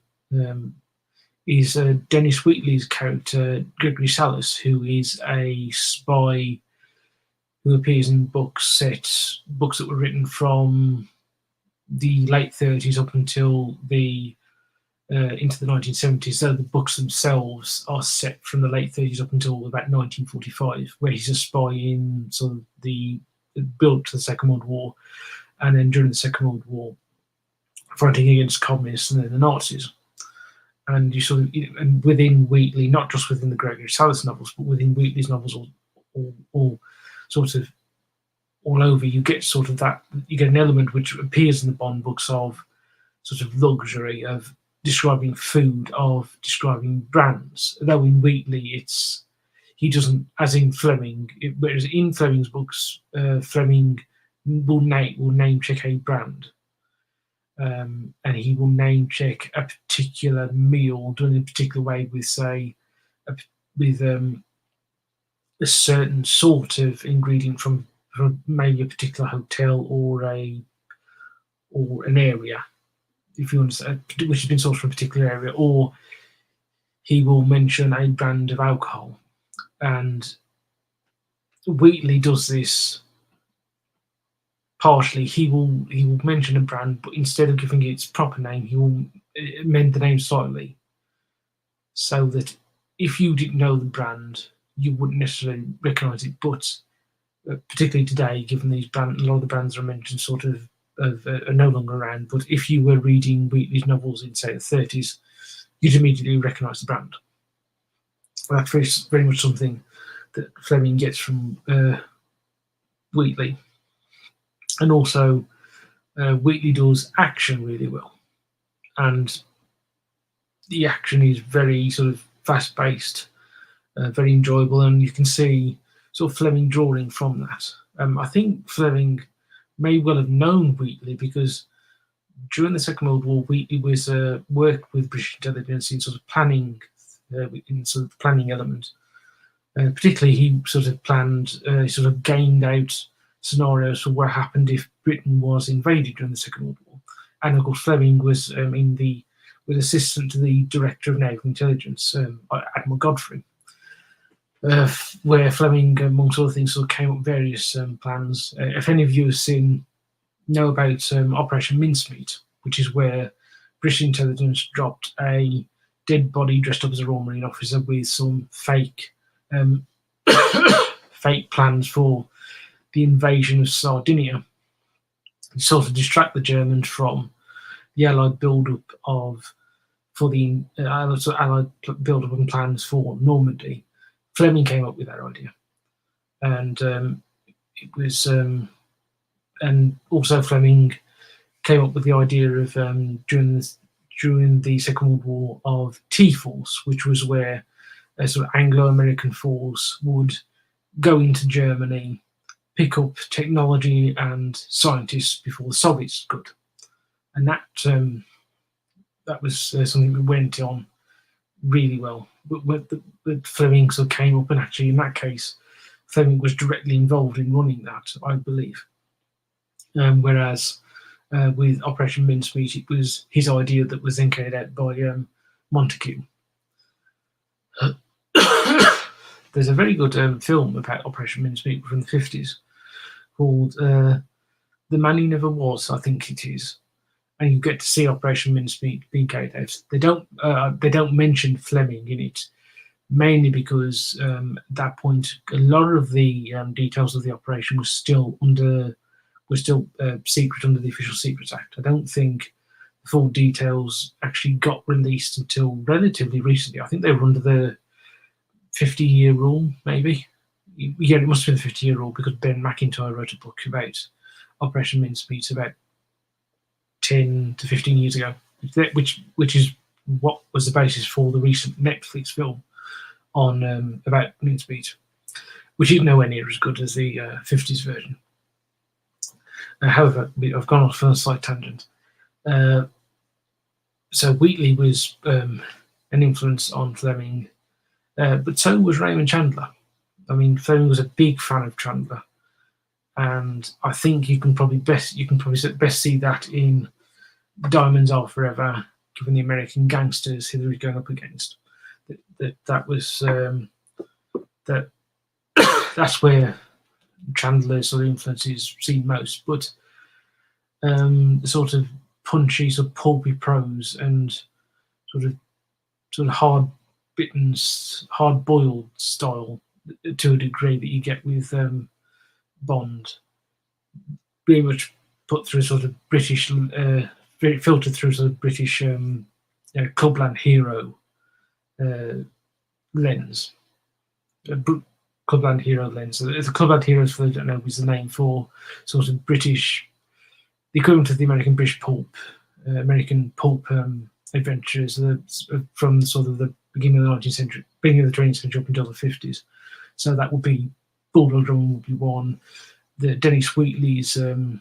Speaker 1: is Dennis Wheatley's character Gregory Salas, who is a spy who appears in books that were written from the late 30s up until into the 1970s. So the books themselves are set from the late 30s up until about 1945, where he's a spy in sort of the build to the Second World War, and then during the Second World War, fighting against communists and then the Nazis. And you sort of, and within Wheatley, not just within the Gregory Salas novels, but within Wheatley's novels, all sort of all over, you get sort of that, you get an element which appears in the Bond books of sort of luxury of describing food, of describing brands. Though in Wheatley, he doesn't, as in Fleming. Whereas in Fleming's books, Fleming will name check a brand, and he will name check a particular meal done in a particular way with, say, with a certain sort of ingredient from maybe a particular hotel or an area, if you understand, which has been sourced from a particular area, or he will mention a brand of alcohol. And Wheatley does this partially. He will mention a brand, but instead of giving it its proper name, he will amend the name slightly, so that if you didn't know the brand, you wouldn't necessarily recognise it. But particularly today, given a lot of the brands are mentioned sort of are no longer around. But if you were reading Wheatley's novels in, say, the 30s, you'd immediately recognise the brand. That's very much something that Fleming gets from Wheatley. And also, Wheatley does action really well. And the action is very sort of fast-paced, very enjoyable, and you can see sort of Fleming drawing from that. I think Fleming may well have known Wheatley because during the Second World War, Wheatley was worked with British intelligence in sort of planning, in sort of the planning element. Particularly, he sort of planned, sort of gained out scenarios for what happened if Britain was invaded during the Second World War. And of course, Fleming was was assistant to the Director of Naval Intelligence, Admiral Godfrey, where Fleming, amongst other things, sort of came up with various plans. If any of you have know about Operation Mincemeat, which is where British intelligence dropped a dead body dressed up as a Royal Marine officer with some fake fake plans for the invasion of Sardinia, to sort of distract the Germans from the Allied build-up Allied build-up and plans for Normandy. Fleming came up with that idea, and it was, and also Fleming came up with the idea of during the Second World War of T-Force, which was where a sort of Anglo-American force would go into Germany, pick up technology and scientists before the Soviets could, and that was something that went on really well. But Fleming sort of came up, and actually in that case, Fleming was directly involved in running that, I believe. Whereas with Operation Mincemeat, it was his idea that was then carried out by Montague. There's a very good film about Operation Mincemeat from the 50s called The Man Who Never Was, I think it is. And you get to see Operation Mincemeat being carried out. They don't mention Fleming in it, mainly because at that point a lot of the details of the operation was still secret under the Official Secrets Act. I don't think the full details actually got released until relatively recently. I think they were under the 50-year rule, maybe. Yeah, it must have been the 50-year rule because Ben McIntyre wrote a book about Operation Mincemeat about 10 to 15 years ago, which is what was the basis for the recent Netflix film on about Mincemeat, which is nowhere near as good as the 50s version. However, I've gone off on a slight tangent. So Wheatley was an influence on Fleming, but so was Raymond Chandler. I mean, Fleming was a big fan of Chandler, and I think you can probably best see that in Diamonds Are Forever, given the American gangsters he was going up against. That's where Chandler's sort of influence is seen most. But the sort of punchy, sort of pulpy prose and sort of hard-boiled style, to a degree, that you get with Bond, very much put through sort of British, filtered through sort of British clubland hero lens. Clubland hero lens. The Clubland Heroes, for those who don't know, was the name for sort of British, the equivalent of the American British pulp American pulp adventurers from sort of the beginning of the 19th century, beginning of the 20th century up until the 50s. So that would be Bulldog Drummond would be one. The Dennis Wheatley's Dennis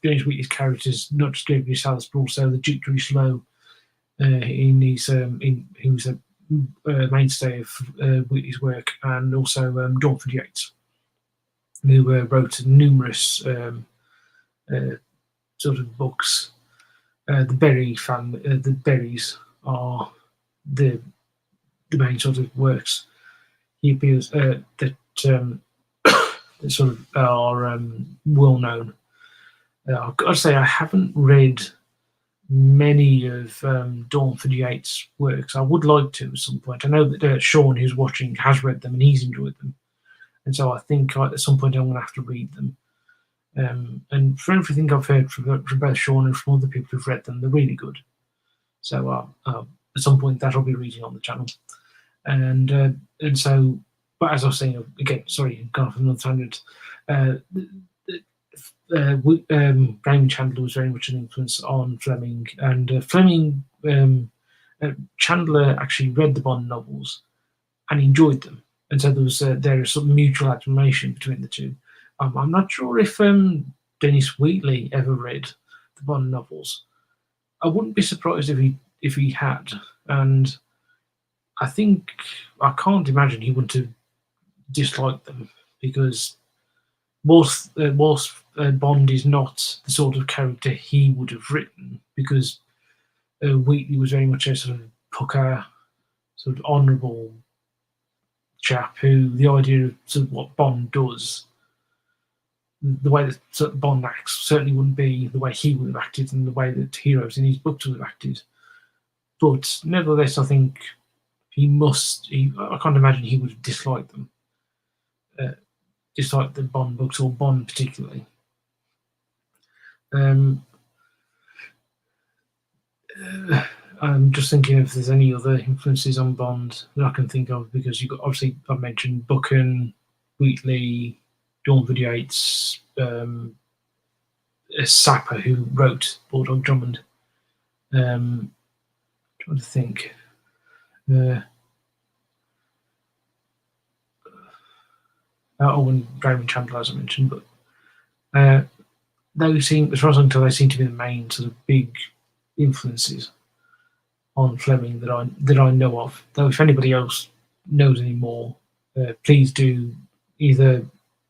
Speaker 1: Wheatley's characters, not just Gregory Salas, but also the Duke Drew he was a mainstay of Wheatley's work, and also Dorford Yates, who wrote numerous sort of books. The Berry family, the Berries are the main sort of works he appears that that sort of are well known. I've got to say I haven't read many of Dorford Yates' works. I would like to at some point. I know that Sean, who's watching, has read them and he's enjoyed them, and so I think at some point I'm going to have to read them. And for everything I've heard from both Sean and from other people who've read them, they're really good. So at some point that'll be reading on the channel, and so. But as I was saying again, sorry, I've gone off another tangent. Raymond Chandler was very much an influence on Fleming, and Chandler actually read the Bond novels and enjoyed them, and so there is some mutual admiration between the two. I'm not sure if Dennis Wheatley ever read the Bond novels. I wouldn't be surprised if he had, and I can't imagine he wouldn't have disliked them, because whilst Bond is not the sort of character he would have written, because Wheatley was very much a sort of pucker, sort of honourable chap who the idea of sort of what Bond does, the way that sort of Bond acts certainly wouldn't be the way he would have acted and the way that heroes in his books would have acted. But nevertheless, I think I can't imagine he would have disliked them. Dislike the Bond books, or Bond particularly. I'm just thinking if there's any other influences on Bond that I can think of, because you've got, obviously I've mentioned Buchan, Wheatley, Dorford Yates, Sapper, who wrote Bulldog Drummond. Trying to think. And Raymond Chandler, as I mentioned, but those seem, as far as I can tell, they seem to be the main sort of big influences on Fleming that I know of. Though if anybody else knows any more, please do, either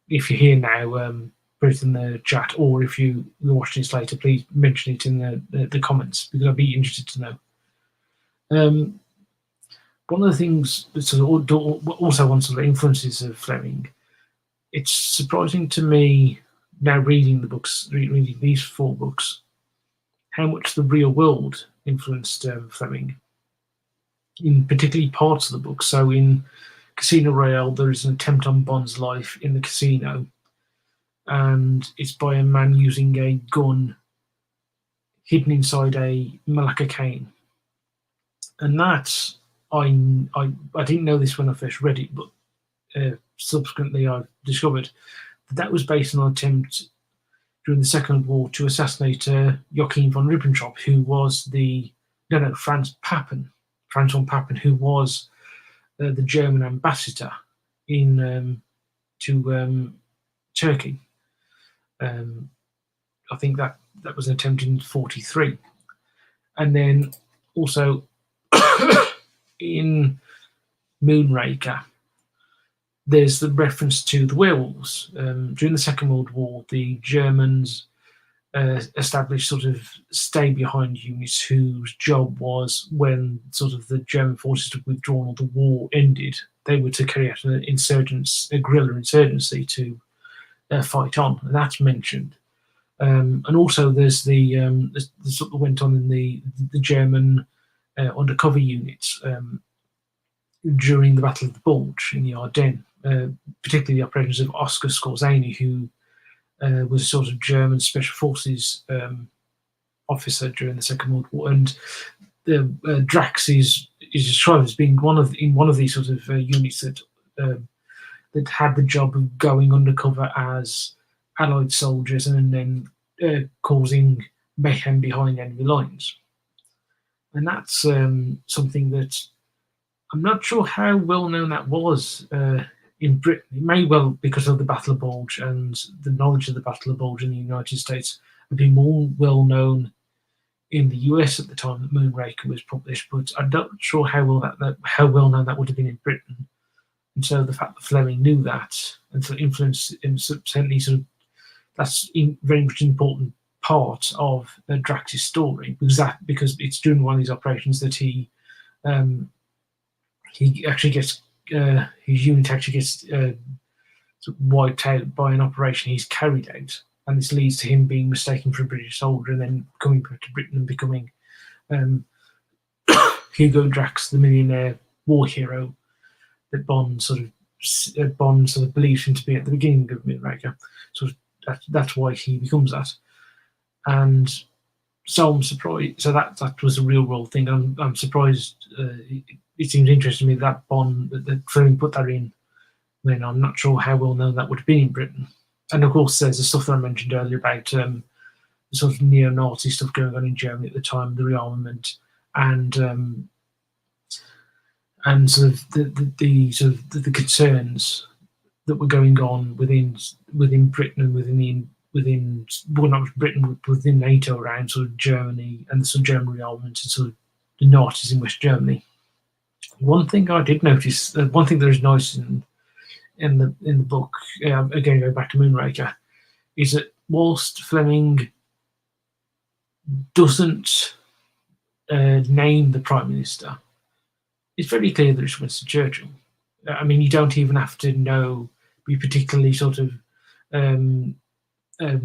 Speaker 1: if you're here now, put it in the chat, or if you're watching this later, please mention it in the comments, because I'd be interested to know. One of the things that sort of also one sort of influences of Fleming, it's surprising to me now reading the books, reading these 4 books, how much the real world influenced Fleming, in particularly parts of the book. So in Casino Royale, there is an attempt on Bond's life in the casino, and it's by a man using a gun hidden inside a Malacca cane. And that's, I didn't know this when I first read it, but subsequently I discovered that was based on an attempt during the Second World War to assassinate Joachim von Ribbentrop, who was Franz von Papen, who was the German ambassador to Turkey. I think that was an attempt in 1943, and then also in Moonraker, there's the reference to the werewolves. During the Second World War, the Germans established sort of stay-behind units whose job was, when sort of the German forces had withdrawn or the war ended, they were to carry out a guerrilla insurgency to fight on. And that's mentioned. And also there's the sort of went on in the German undercover units during the Battle of the Bulge in the Ardennes, particularly the operations of Oscar Skorzeny, who was a sort of German special forces officer during the Second World War. And Drax is described as being one of these sort of units that had the job of going undercover as Allied soldiers and then causing mayhem behind enemy lines. And that's something that I'm not sure how well known that was in Britain. It may well, because of the Battle of Bulge and the knowledge of the Battle of Bulge in the United States, have been more well known in the US at the time that Moonraker was published. But I'm not sure how well known that would have been in Britain. And so the fact that Fleming knew that and sort of influenced him, certainly sort of that's very much an important part of Drax's story, because it's during one of these operations that he actually gets his unit actually gets sort of wiped out by an operation he's carried out, and this leads to him being mistaken for a British soldier and then coming back to Britain and becoming Hugo Drax, the millionaire war hero that Bond sort of believes him to be at the beginning of Moonraker. Sort of that's why he becomes that. And so I'm surprised. So that was a real world thing. I'm surprised. It seems interesting to me that Bond that Fleming put that in. When I'm not sure how well known that would have been in Britain. And of course, there's the stuff that I mentioned earlier about the sort of neo-Nazi stuff going on in Germany at the time, the rearmament, and sort of the concerns that were going on within Britain and within well, not Britain, but within NATO around sort of Germany and the sort of German rearmament and sort of the Nazis in West Germany. One thing I did notice, one thing that is nice in the book, again going back to Moonraker, is that whilst Fleming doesn't name the Prime Minister, it's very clear that it's Winston Churchill. I mean, you don't even have to be particularly sort of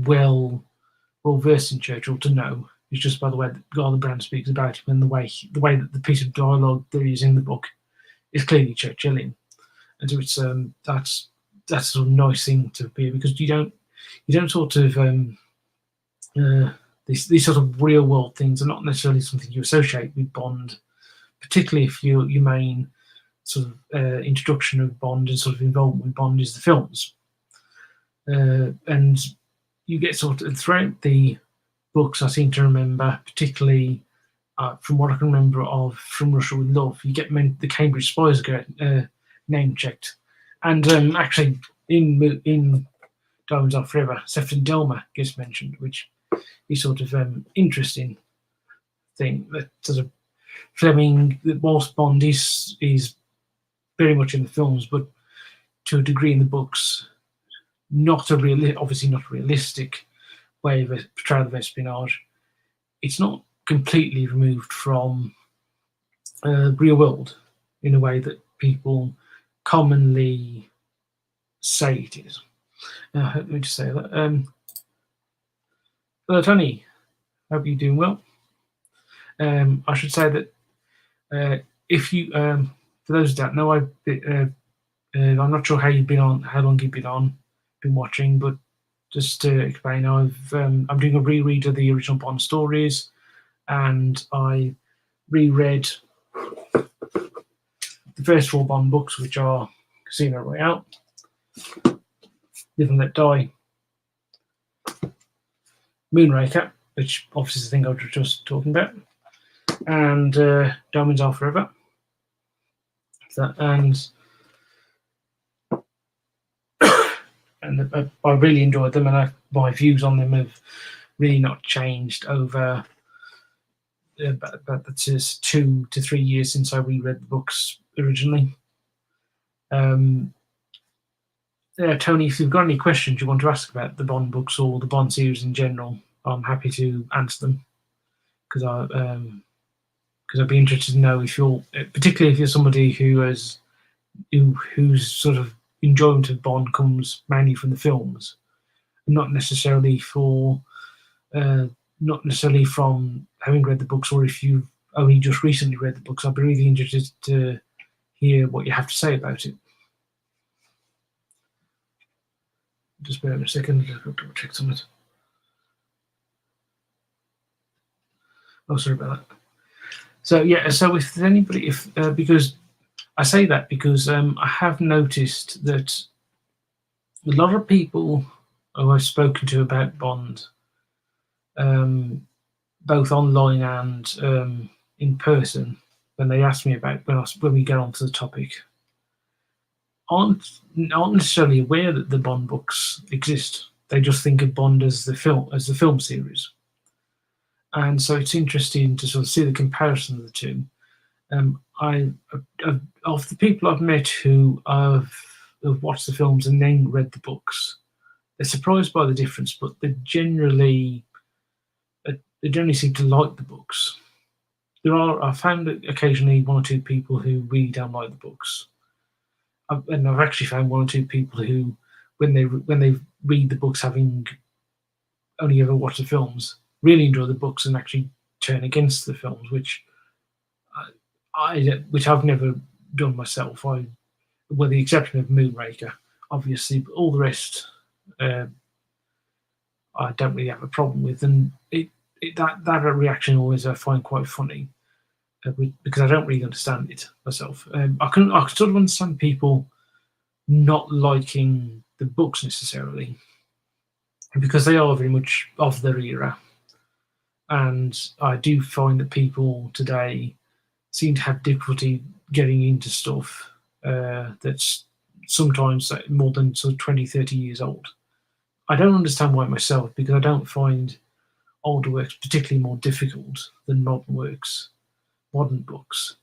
Speaker 1: well versed in Churchill to know. It's just by the way that Garland Brand speaks about him and the way that the piece of dialogue that is in the book is clearly Churchillian, and so it's that's a sort of nice thing to be, because you don't sort of these sort of real world things are not necessarily something you associate with Bond, particularly if your main sort of introduction of Bond and sort of involvement with Bond is the films, and you get sort of throughout the books. I seem to remember, particularly from what I can remember of From Russia with Love, you get the Cambridge spies get name checked, and actually in Diamonds Are Forever, Sefton Delmer gets mentioned, which is sort of interesting thing that sort of Fleming, whilst Bond is very much in the films, but to a degree in the books, obviously not a realistic way of portrayal of espionage. It's not completely removed from real world in a way that people commonly say it is. Let me just say that. Hello, Tony. Hope you're doing well. I should say that if you, for those who don't know, I'm not sure how long you've been watching, but just to explain, I'm doing a reread of the original Bond stories, and I reread the first 4 Bond books, which are Casino Royale, Live and Let Die, Moonraker, which obviously is the thing I was just talking about, and Diamonds Are Forever. And I really enjoyed them, and my views on them have really not changed over about 2 to 3 years since I reread the books originally. Tony, if you've got any questions you want to ask about the Bond books or the Bond series in general, I'm happy to answer them, because I'd be interested to know if particularly if you're somebody whose sort of enjoyment of Bond comes mainly from the films, not necessarily from having read the books, or if you've only just recently read the books. I'd be really interested to hear what you have to say about it. Just bear with me a second. I'll double check something. Oh, sorry about that. So yeah, so if there's anybody, because I say that because I have noticed that a lot of people who I've spoken to about Bond both online and in person, when they ask me about when we get onto the topic, aren't necessarily aware that the Bond books exist. They just think of Bond as the film series, and so it's interesting to sort of see the comparison of the two. Of the people I've met who have watched the films and then read the books, they're surprised by the difference, but they generally seem to like the books. I found occasionally one or two people who really don't like the books, and I've actually found one or two people who, when they read the books, having only ever watched the films, really enjoy the books and actually turn against the films, which I've never done myself. With the exception of Moonraker, obviously, but all the rest, uh, I don't really have a problem with, and that reaction always I find quite funny, because I don't really understand it myself. I can sort of understand people not liking the books necessarily, because they are very much of their era, and I do find that people today seem to have difficulty getting into stuff that's sometimes more than sort of 20, 30 years old. I don't understand why myself, because I don't find older works particularly more difficult than modern books.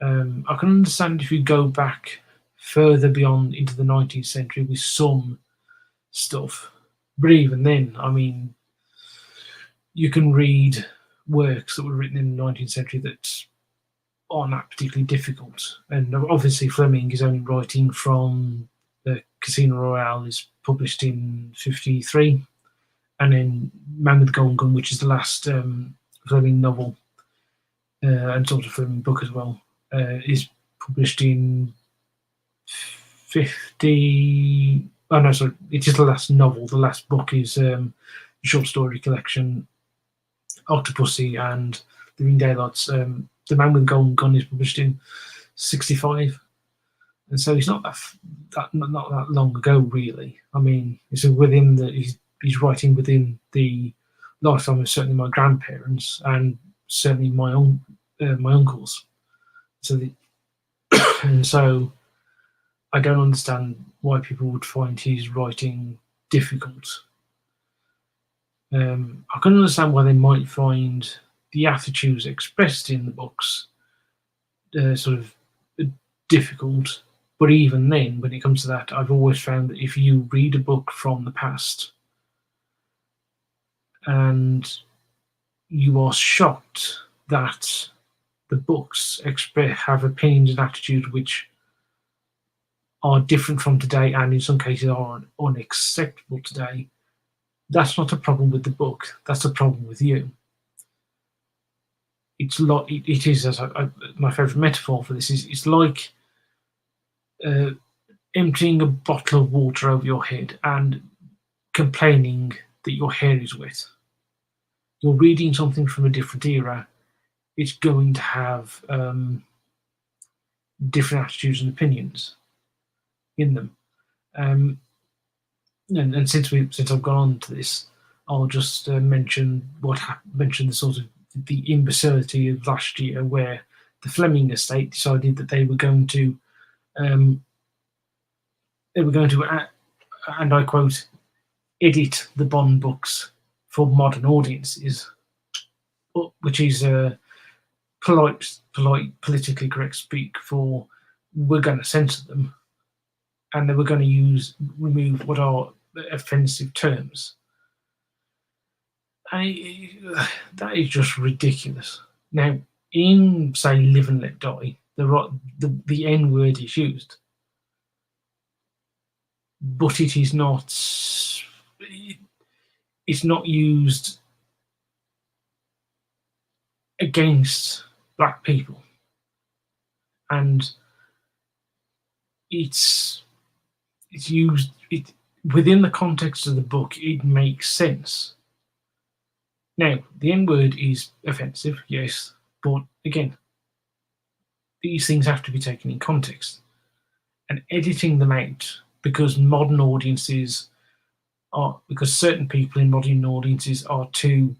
Speaker 1: I can understand if you go back further beyond into the 19th century with some stuff, but even then, I mean, you can read works that were written in the 19th century that aren't that particularly difficult. And obviously, Fleming is only writing from the Casino Royale is published in 53, and then Man with the Golden Gun, which is the last Fleming novel, and sort of Fleming book as well, is published in 50. Oh no, sorry, it is the last novel. The last book is the short story collection Octopussy and Living Daylights. The Man with the Golden Gun is published in 65, and so it's not not that long ago, really. I mean, it's within he's writing within the lifetime of certainly my grandparents and certainly my uncles. So and so I don't understand why people would find his writing difficult. I can understand why they might find the attitudes expressed in the books sort of difficult, but even then, when it comes to that, I've always found that if you read a book from the past and you are shocked that the books have opinions and attitudes which are different from today and in some cases are unacceptable today, that's not a problem with the book, that's a problem with you. It is, as my favourite metaphor for this is, it's like emptying a bottle of water over your head and complaining that your hair is wet. You're reading something from a different era, it's going to have different attitudes and opinions in them. And since I've gone on to this, I'll just mention the sort of the imbecility of last year, where the Fleming estate decided that they were going to, and I quote, edit the Bond books for modern audiences, which is polite, politically correct speak for we're going to censor them, and they were going to remove what are offensive terms. That is just ridiculous. Now, in say Live and Let Die, the N word is used, but it is not. It's not used against black people, and it's used within the context of the book. It makes sense. Now, the N word is offensive, yes, but again, these things have to be taken in context, and editing them out because certain people in modern audiences are too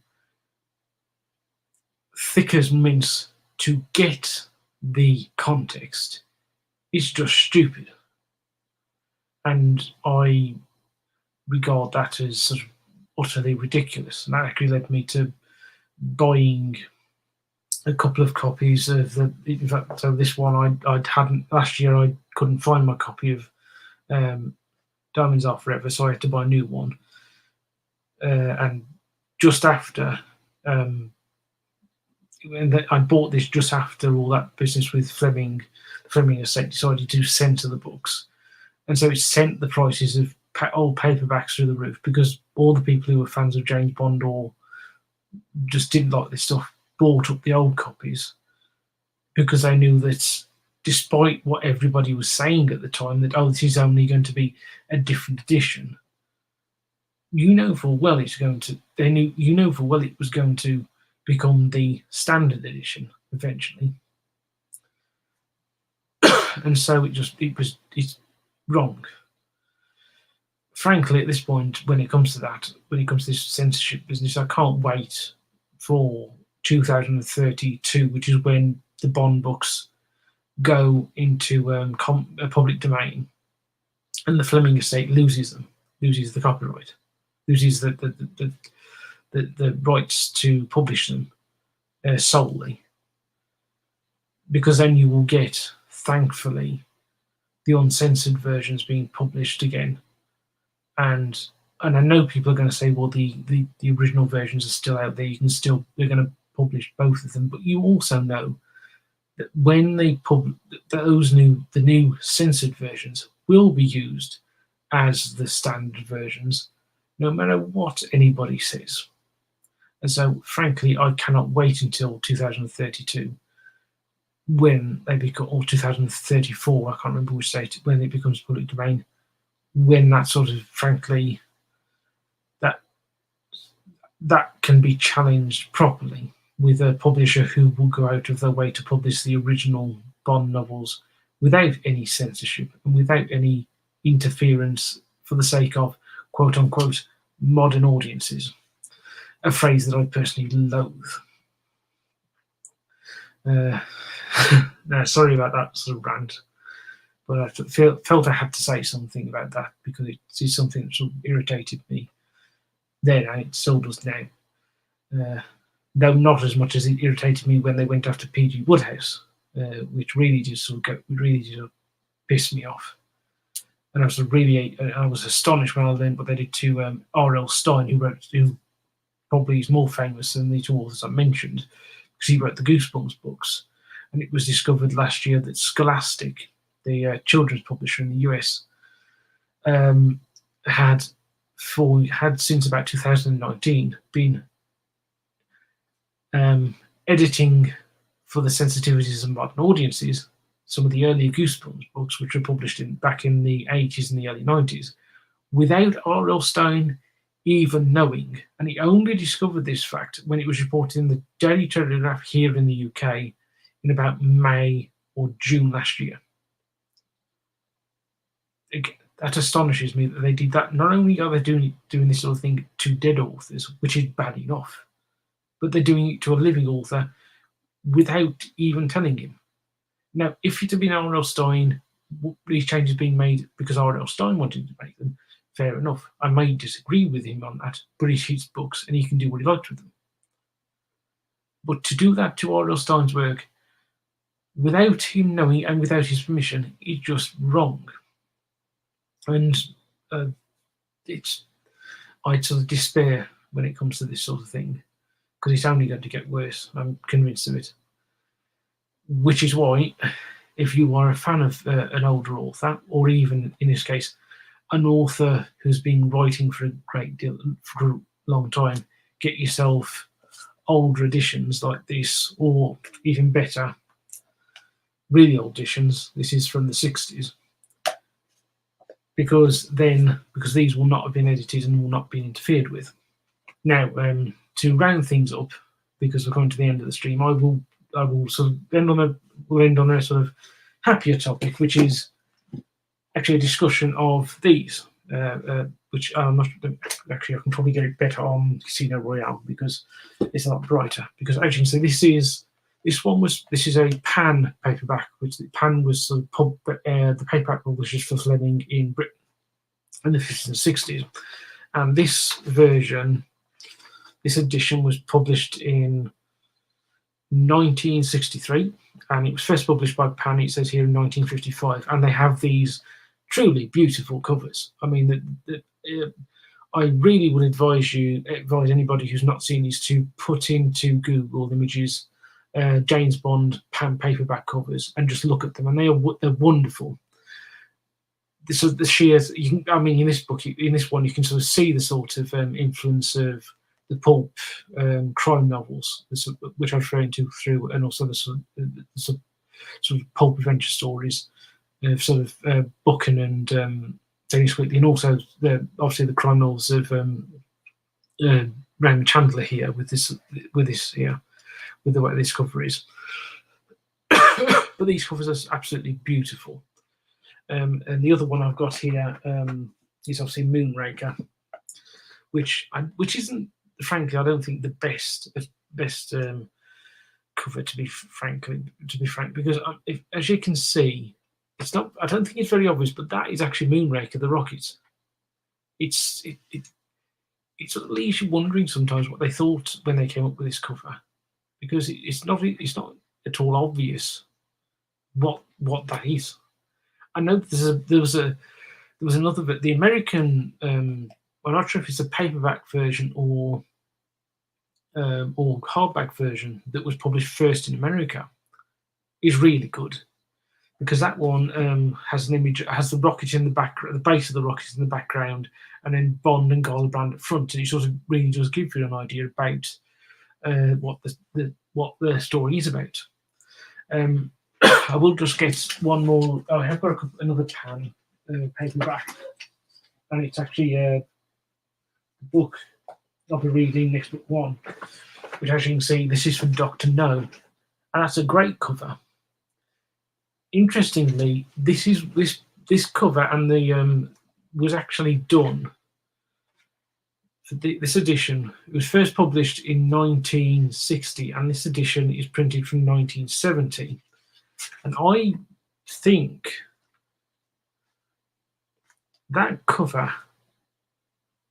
Speaker 1: thick as mince to get the context is just stupid. And I regard that as sort of utterly ridiculous. And that actually led me to buying a couple of copies of in fact, so this one I hadn't last year. I couldn't find my copy of Diamonds Are Forever, so I had to buy a new one. And just after, and I bought this just after all that business with Fleming. The Fleming estate decided to censor the books, and so it sent the prices of old paperbacks through the roof, because all the people who were fans of James Bond or just didn't like this stuff bought up the old copies, because they knew that, despite what everybody was saying at the time, that, oh, this is only going to be a different edition, you know full well it's going to. You know full well it was going to become the standard edition eventually, and so it's wrong. Frankly, at this point, when it comes to this censorship business, I can't wait for 2032, which is when the Bond books go into public domain, and the Fleming estate loses the copyright, loses the rights to publish them solely, because then you will get, thankfully, the uncensored versions being published again. And I know people are going to say, well, the original versions are still out there. They're going to publish both of them. But you also know that when they publish the new censored versions will be used as the standard versions, no matter what anybody says. And so, frankly, I cannot wait until 2032 when they become, or 2034. I can't remember which date, when it becomes public domain. When that sort of, frankly, that can be challenged properly with a publisher who will go out of their way to publish the original Bond novels without any censorship and without any interference for the sake of, quote unquote, modern audiences. A phrase that I personally loathe. Now, sorry about that sort of rant, but I felt I had to say something about that, because it is something that sort of irritated me then, and it still does now. Though not as much as it irritated me when they went after P.G. Wodehouse, which really did piss me off. And I was astonished when I learned what they did to R.L. Stine, who probably is more famous than the two authors I mentioned, because he wrote the Goosebumps books. And it was discovered last year that Scholastic, the children's publisher in the US, had since about 2019 been editing for the sensitivities of modern audiences some of the earlier Goosebumps books, which were published back in the 80s and the early 90s, without R.L. Stine even knowing. And he only discovered this fact when it was reported in the Daily Telegraph here in the UK in about May or June last year. Again, that astonishes me that they did that. Not only are they doing this sort of thing to dead authors, which is bad enough, but they're doing it to a living author without even telling him. Now, if it had been R.L. Stine, these changes being made because R.L. Stine wanted to make them, fair enough. I may disagree with him on that, but it's his books and he can do what he likes with them. But to do that to R.L. Stine's work without him knowing and without his permission is just wrong. And I sort of despair when it comes to this sort of thing, because it's only going to get worse. I'm convinced of it. Which is why, if you are a fan of an older author, or even in this case, an author who's been writing for a long time, get yourself older editions like this, or even better, really old editions. This is from the 60s. Because these will not have been edited and will not be interfered with. Now, to round things up, because we're coming to the end of the stream, I will sort of end on a sort of happier topic, which is actually a discussion of these which I'm not actually. I can probably get it better on Casino Royale because it's a lot brighter. Because as you can see, this is a Pan paperback, which the Pan was the paperback publishers for Fleming in Britain in the 50s and 60s, and this edition was published in 1963, and it was first published by Pan, it says here, in 1955, and they have these truly beautiful covers. I mean, I really would advise anybody who's not seen these to put into Google images James Bond Pan paperback covers and just look at them, and they're wonderful. So the sheer, in this book, in this one, you can sort of see the sort of influence of the pulp crime novels, which I'm referring to through, and also the sort of pulp adventure stories of sort of Buchan and Dennis Whitley, and also obviously the crime novels of Raymond Chandler here with the way this cover is. But these covers are absolutely beautiful. And the other one I've got here is obviously Moonraker, which isn't, frankly, I don't think the best cover, to be frank, because as you can see, it's not. I don't think it's very obvious, but that is actually Moonraker, the rocket. It sort of leaves you wondering sometimes what they thought when they came up with this cover, because it's not at all obvious what that is. I know there was another, the American. I'm not sure if it's a paperback version or hardback version that was published first in America. Is really good, because that one has an image, has the rocket in the background, the base of the rocket in the background, and then Bond and Garland at front, and it sort of really does give you an idea about what the story is about. I will just get one more. Oh, I've got another Pan paperback, and it's actually a book I'll be reading, next book one, which, as you can see, this is from Dr. No, and that's a great cover. Interestingly, this cover and the was actually done for this edition. It was first published in 1960, and this edition is printed from 1970. And I think that cover,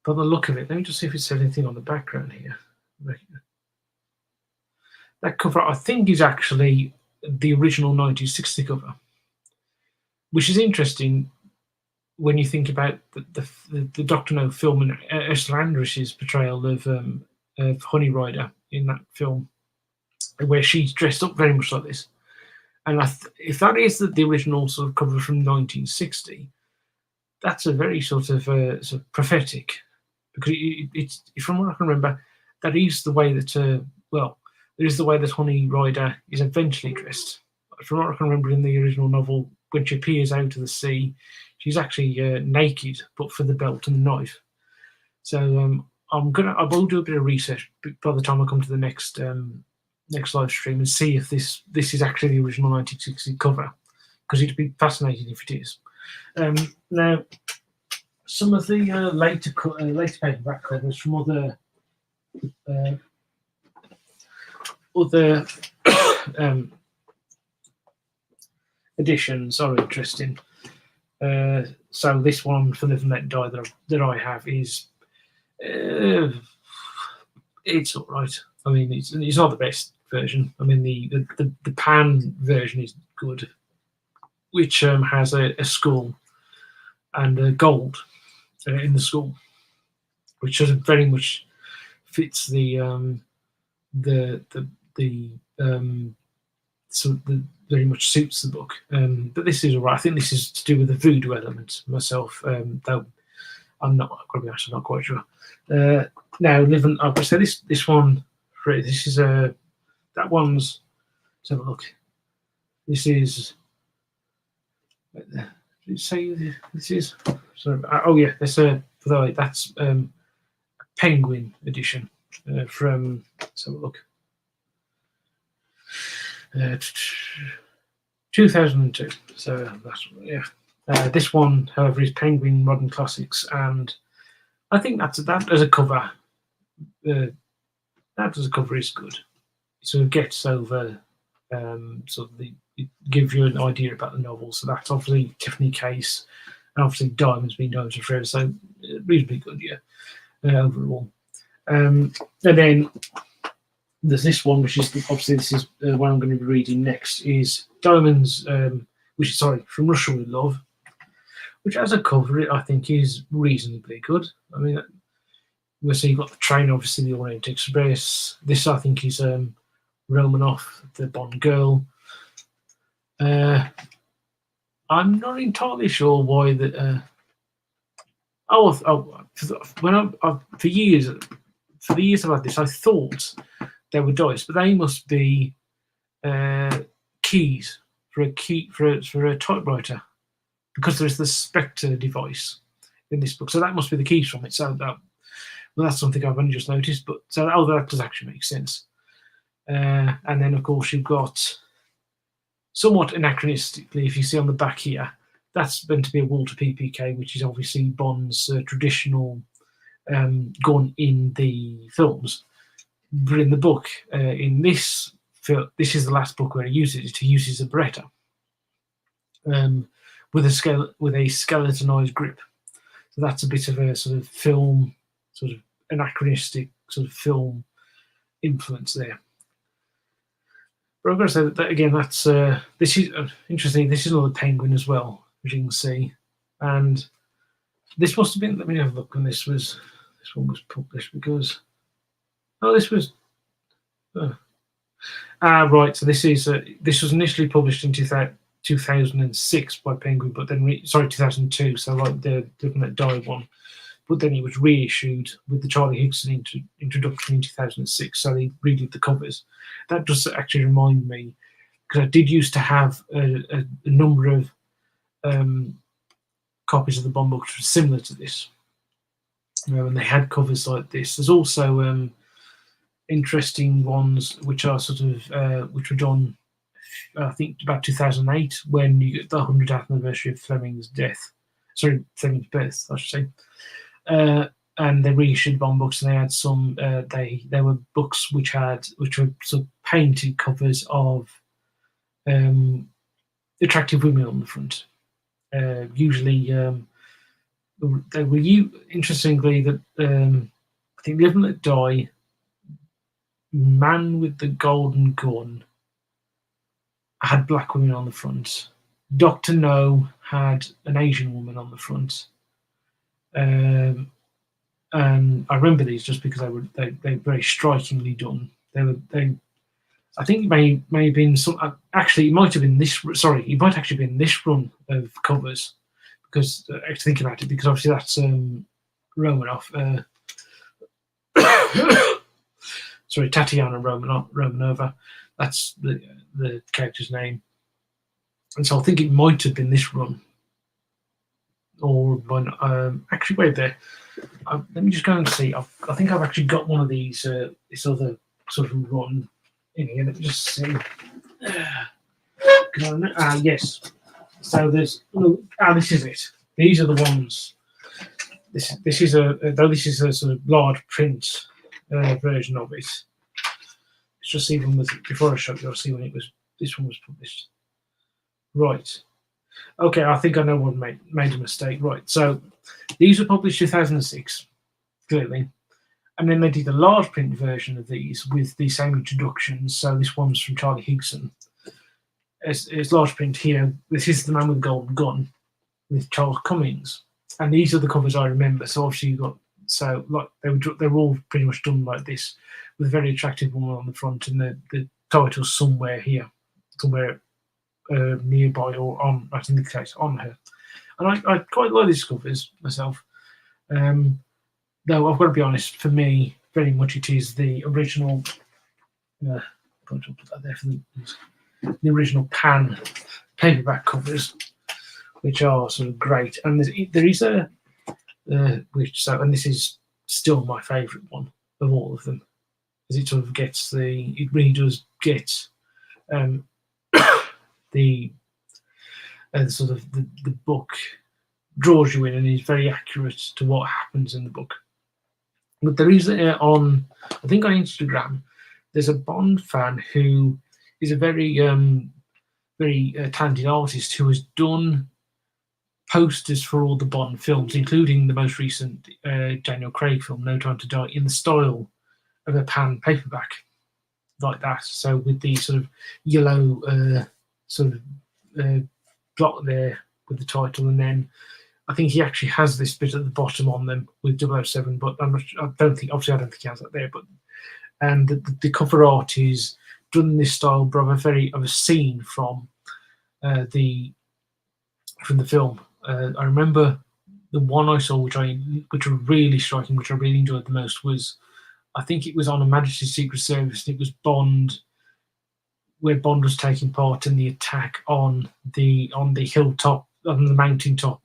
Speaker 1: by the look of it, let me just see if it says anything on the background here. That cover, I think, is actually the original 1960 cover, which is interesting when you think about the Dr. No film and Ursula Andress's portrayal of Honey Rider in that film, where she's dressed up very much like this. And if that is the original sort of cover from 1960, that's a very sort of prophetic, because it's from what I can remember, that is the way that it is the way that Honey Rider is eventually dressed. From what I can remember in the original novel, when she appears out of the sea, she's actually naked, but for the belt and the knife. So I will do a bit of research by the time I come to the next live stream and see if this is actually the original 1960 cover, because it'd be fascinating if it is. Now, some of the later paperback covers from other editions are interesting. So this one, For Live and Let Die, that I have is it's all right. I mean, it's not the best version. I mean, the Pan version is good, which has a skull and a gold in the skull, which sort of very much fits very much suits the book. But this is all right. I think this is to do with the voodoo element myself, though I'm not, I've got to be honest, I'm not quite sure. Now, I would say this one, this is that one's, let's have a look. This is, did it say this is, sorry, oh yeah, that's a Penguin edition from, let's have a look. 2002. So that's, yeah. This one, however, is Penguin Modern Classics, and I think that as a cover, that as a cover is good. It sort of gets over sort of it gives you an idea about the novel. So that's obviously Tiffany Case, and obviously Diamond's been known for forever, so reasonably good, yeah, overall. And then there's this one, which is obviously this is what I'm going to be reading next. Is Diamond's, which is from Russia with Love, which as a cover I think is reasonably good. I mean, so you've got the train, obviously the Orient Express. This I think is Romanoff, the Bond girl. I'm not entirely sure why that. For years I've had this, I thought they were dice, but they must be keys for a typewriter, because there's the Spectre device in this book. So that must be the keys from it. So that's something I've only just noticed. But that does actually make sense. And then of course you've got, somewhat anachronistically, if you see on the back here, that's meant to be a Walter PPK, which is obviously Bond's traditional gun in the films. But in the book, in this film, this is the last book where he uses it. He uses a Beretta with a skeletonized grip. So that's a bit of a sort of film, sort of anachronistic sort of film influence there. But I've got to say that again, that's this is interesting. This is another penguin as well, as you can see, and this must have been. Let me have a look when this one was published, because this was right. So this was initially published in 2006 by Penguin, but then 2002. So like the looking at Die one, but then it was reissued with the Charlie Higson introduction in 2006. So they redid the covers. That does actually remind me, because I did used to have a number of copies of the Bond books which were similar to this, and they had covers like this. There's also interesting ones which are sort of which were done, I think, about 2008, when you get the 100th anniversary of Fleming's birth, I should say. And they reissued Bond books, and they had some. They were books which were sort of painted covers of attractive women on the front. Usually, they were interestingly that I think Live and Let Die, Man with the Golden Gun had black women on the front. Dr. No had an Asian woman on the front. And I remember these just because they were very strikingly done. I think it may have been some. Actually, it might have been this. Sorry, it might actually been this run of covers, because think about it, because obviously that's Romanoff. Sorry, Tatiana Romanova. That's the character's name, and so I think it might have been this run. Or when actually, wait there. Let me just go and see. I think I've actually got one of these. This other sort of run in here. Let me just see. Yes. So there's. This is it. These are the ones. This is a sort of large print version of it. Let's just see when before I show you. I'll see when this one was published. Right. Okay, I think I know what made a mistake. Right, so these were published 2006, clearly. And then they did a large print version of these with the same introductions. So this one's from Charlie Higson. It's large print here. This is The Man with the Golden Gun with Charles Cummings. And these are the covers I remember. So obviously they were all pretty much done like this, with a very attractive woman on the front, and the title's somewhere here, somewhere nearby, or on, in the case, on her. And I quite like these covers myself. Though I've got to be honest, for me, very much it is the original. I'll put that there for the original Pan paperback covers, which are sort of great. And there is a and this is still my favourite one of all of them, as it sort of gets it really does get the sort of the book draws you in and is very accurate to what happens in the book. But there is I think on Instagram, there's a Bond fan who is a very talented artist who has done posters for all the Bond films, including the most recent Daniel Craig film, No Time to Die, in the style of a pan paperback, like that. So with the sort of yellow sort of block there with the title, and then I think he actually has this bit at the bottom on them with 007, but I don't think he has that there. But and the cover art is done in this style, of a scene from the film. I remember the one I saw, which was really striking, which I really enjoyed the most, was I think it was on a Majesty's Secret Service. And it was Bond, where Bond was taking part in the attack on the hilltop, on the mountaintop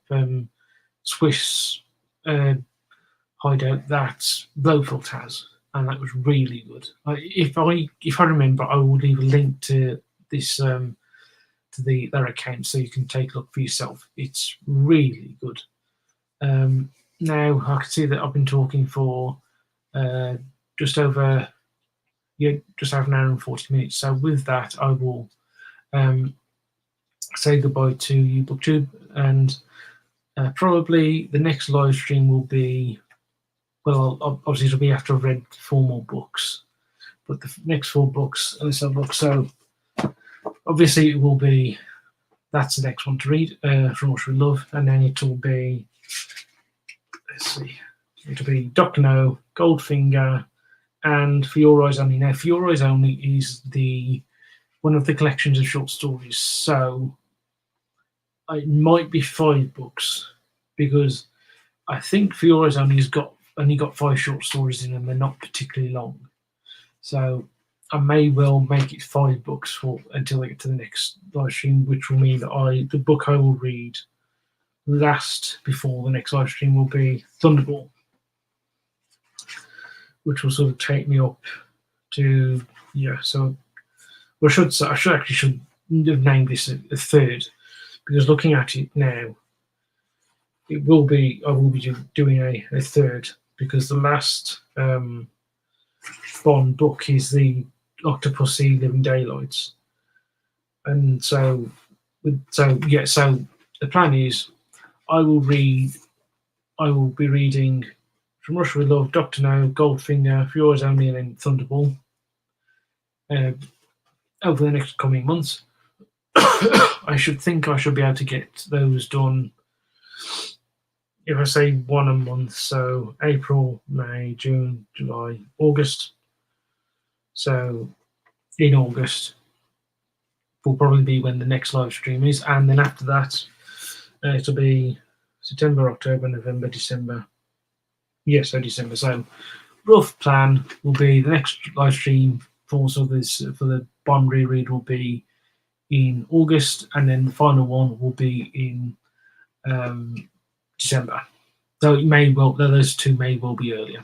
Speaker 1: Swiss hideout that Blofeld has, and that was really good. If I remember, I will leave a link to this to their account so you can take a look for yourself. It's really good. Now I can see that I've been talking for just over an hour and 40 minutes. So with that, I will say goodbye to you, BookTube, and probably the next live stream will be, well, obviously it'll be after I've read 4 more books, but the next 4 books, let's have a look. So obviously it will be, that's the next one to read, From Russia with Love, and then it'll be, it'll be Dr. No, Goldfinger, and For Your Eyes Only. Now, For Your Eyes Only is one of the collections of short stories, so it might be 5 books, because I think For Your Eyes Only has only got 5 short stories in them. They're not particularly long, so I may well make it 5 books until I get to the next live stream, which will mean that the book I will read last before the next live stream will be Thunderball, which will sort of take me up to, so I should have named this a 3rd, because looking at it now, I will be doing a 3rd, because the last Bond book is the Octopussy Living Daylights, and so the plan is I will be reading From Russia with Love, Dr. No, Goldfinger, For Yours Only, and then Thunderball over the next coming months. I should be able to get those done, if I say 1 a month, so April, May, June, July, August. So in August will probably be when the next live stream is, and then after that it'll be September, October, November, December. So December. So rough plan will be the next live stream for the Bond reread will be in August, and then the final one will be in December. So those 2 may well be earlier,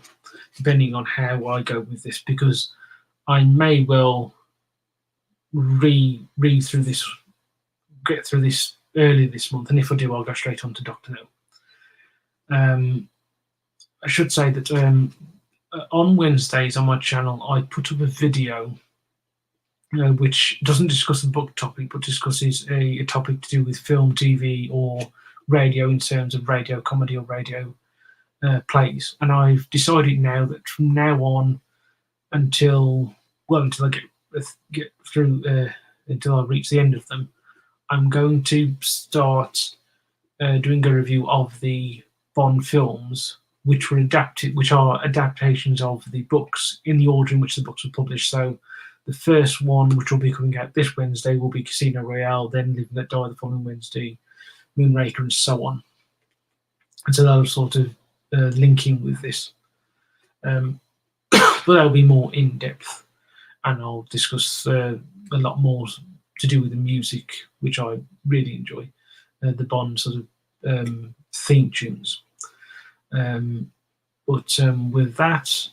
Speaker 1: depending on how I go with this, because I may well read through this, get through this early this month, and if I do, I'll go straight on to Dr. No. I should say that on Wednesdays on my channel, I put up a video which doesn't discuss the book topic, but discusses a topic to do with film, TV, or radio, in terms of radio comedy or radio plays. And I've decided now that from now on, until I get through, until I reach the end of them, I'm going to start doing a review of the Bond films, which are adaptations of the books in the order in which the books were published. So the first one, which will be coming out this Wednesday, will be Casino Royale, then Live and Let Die the following Wednesday, Moonraker, and so on. And so that'll sort of linking with this. But that'll be more in depth, and I'll discuss a lot more to do with the music, which I really enjoy, the Bond sort of theme tunes. But with that,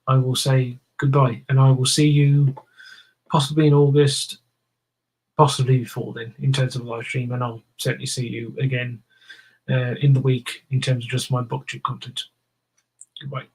Speaker 1: I will say goodbye, and I will see you possibly in August, possibly before then, in terms of live stream, and I'll certainly see you again in the week in terms of just my BookTube content. Goodbye.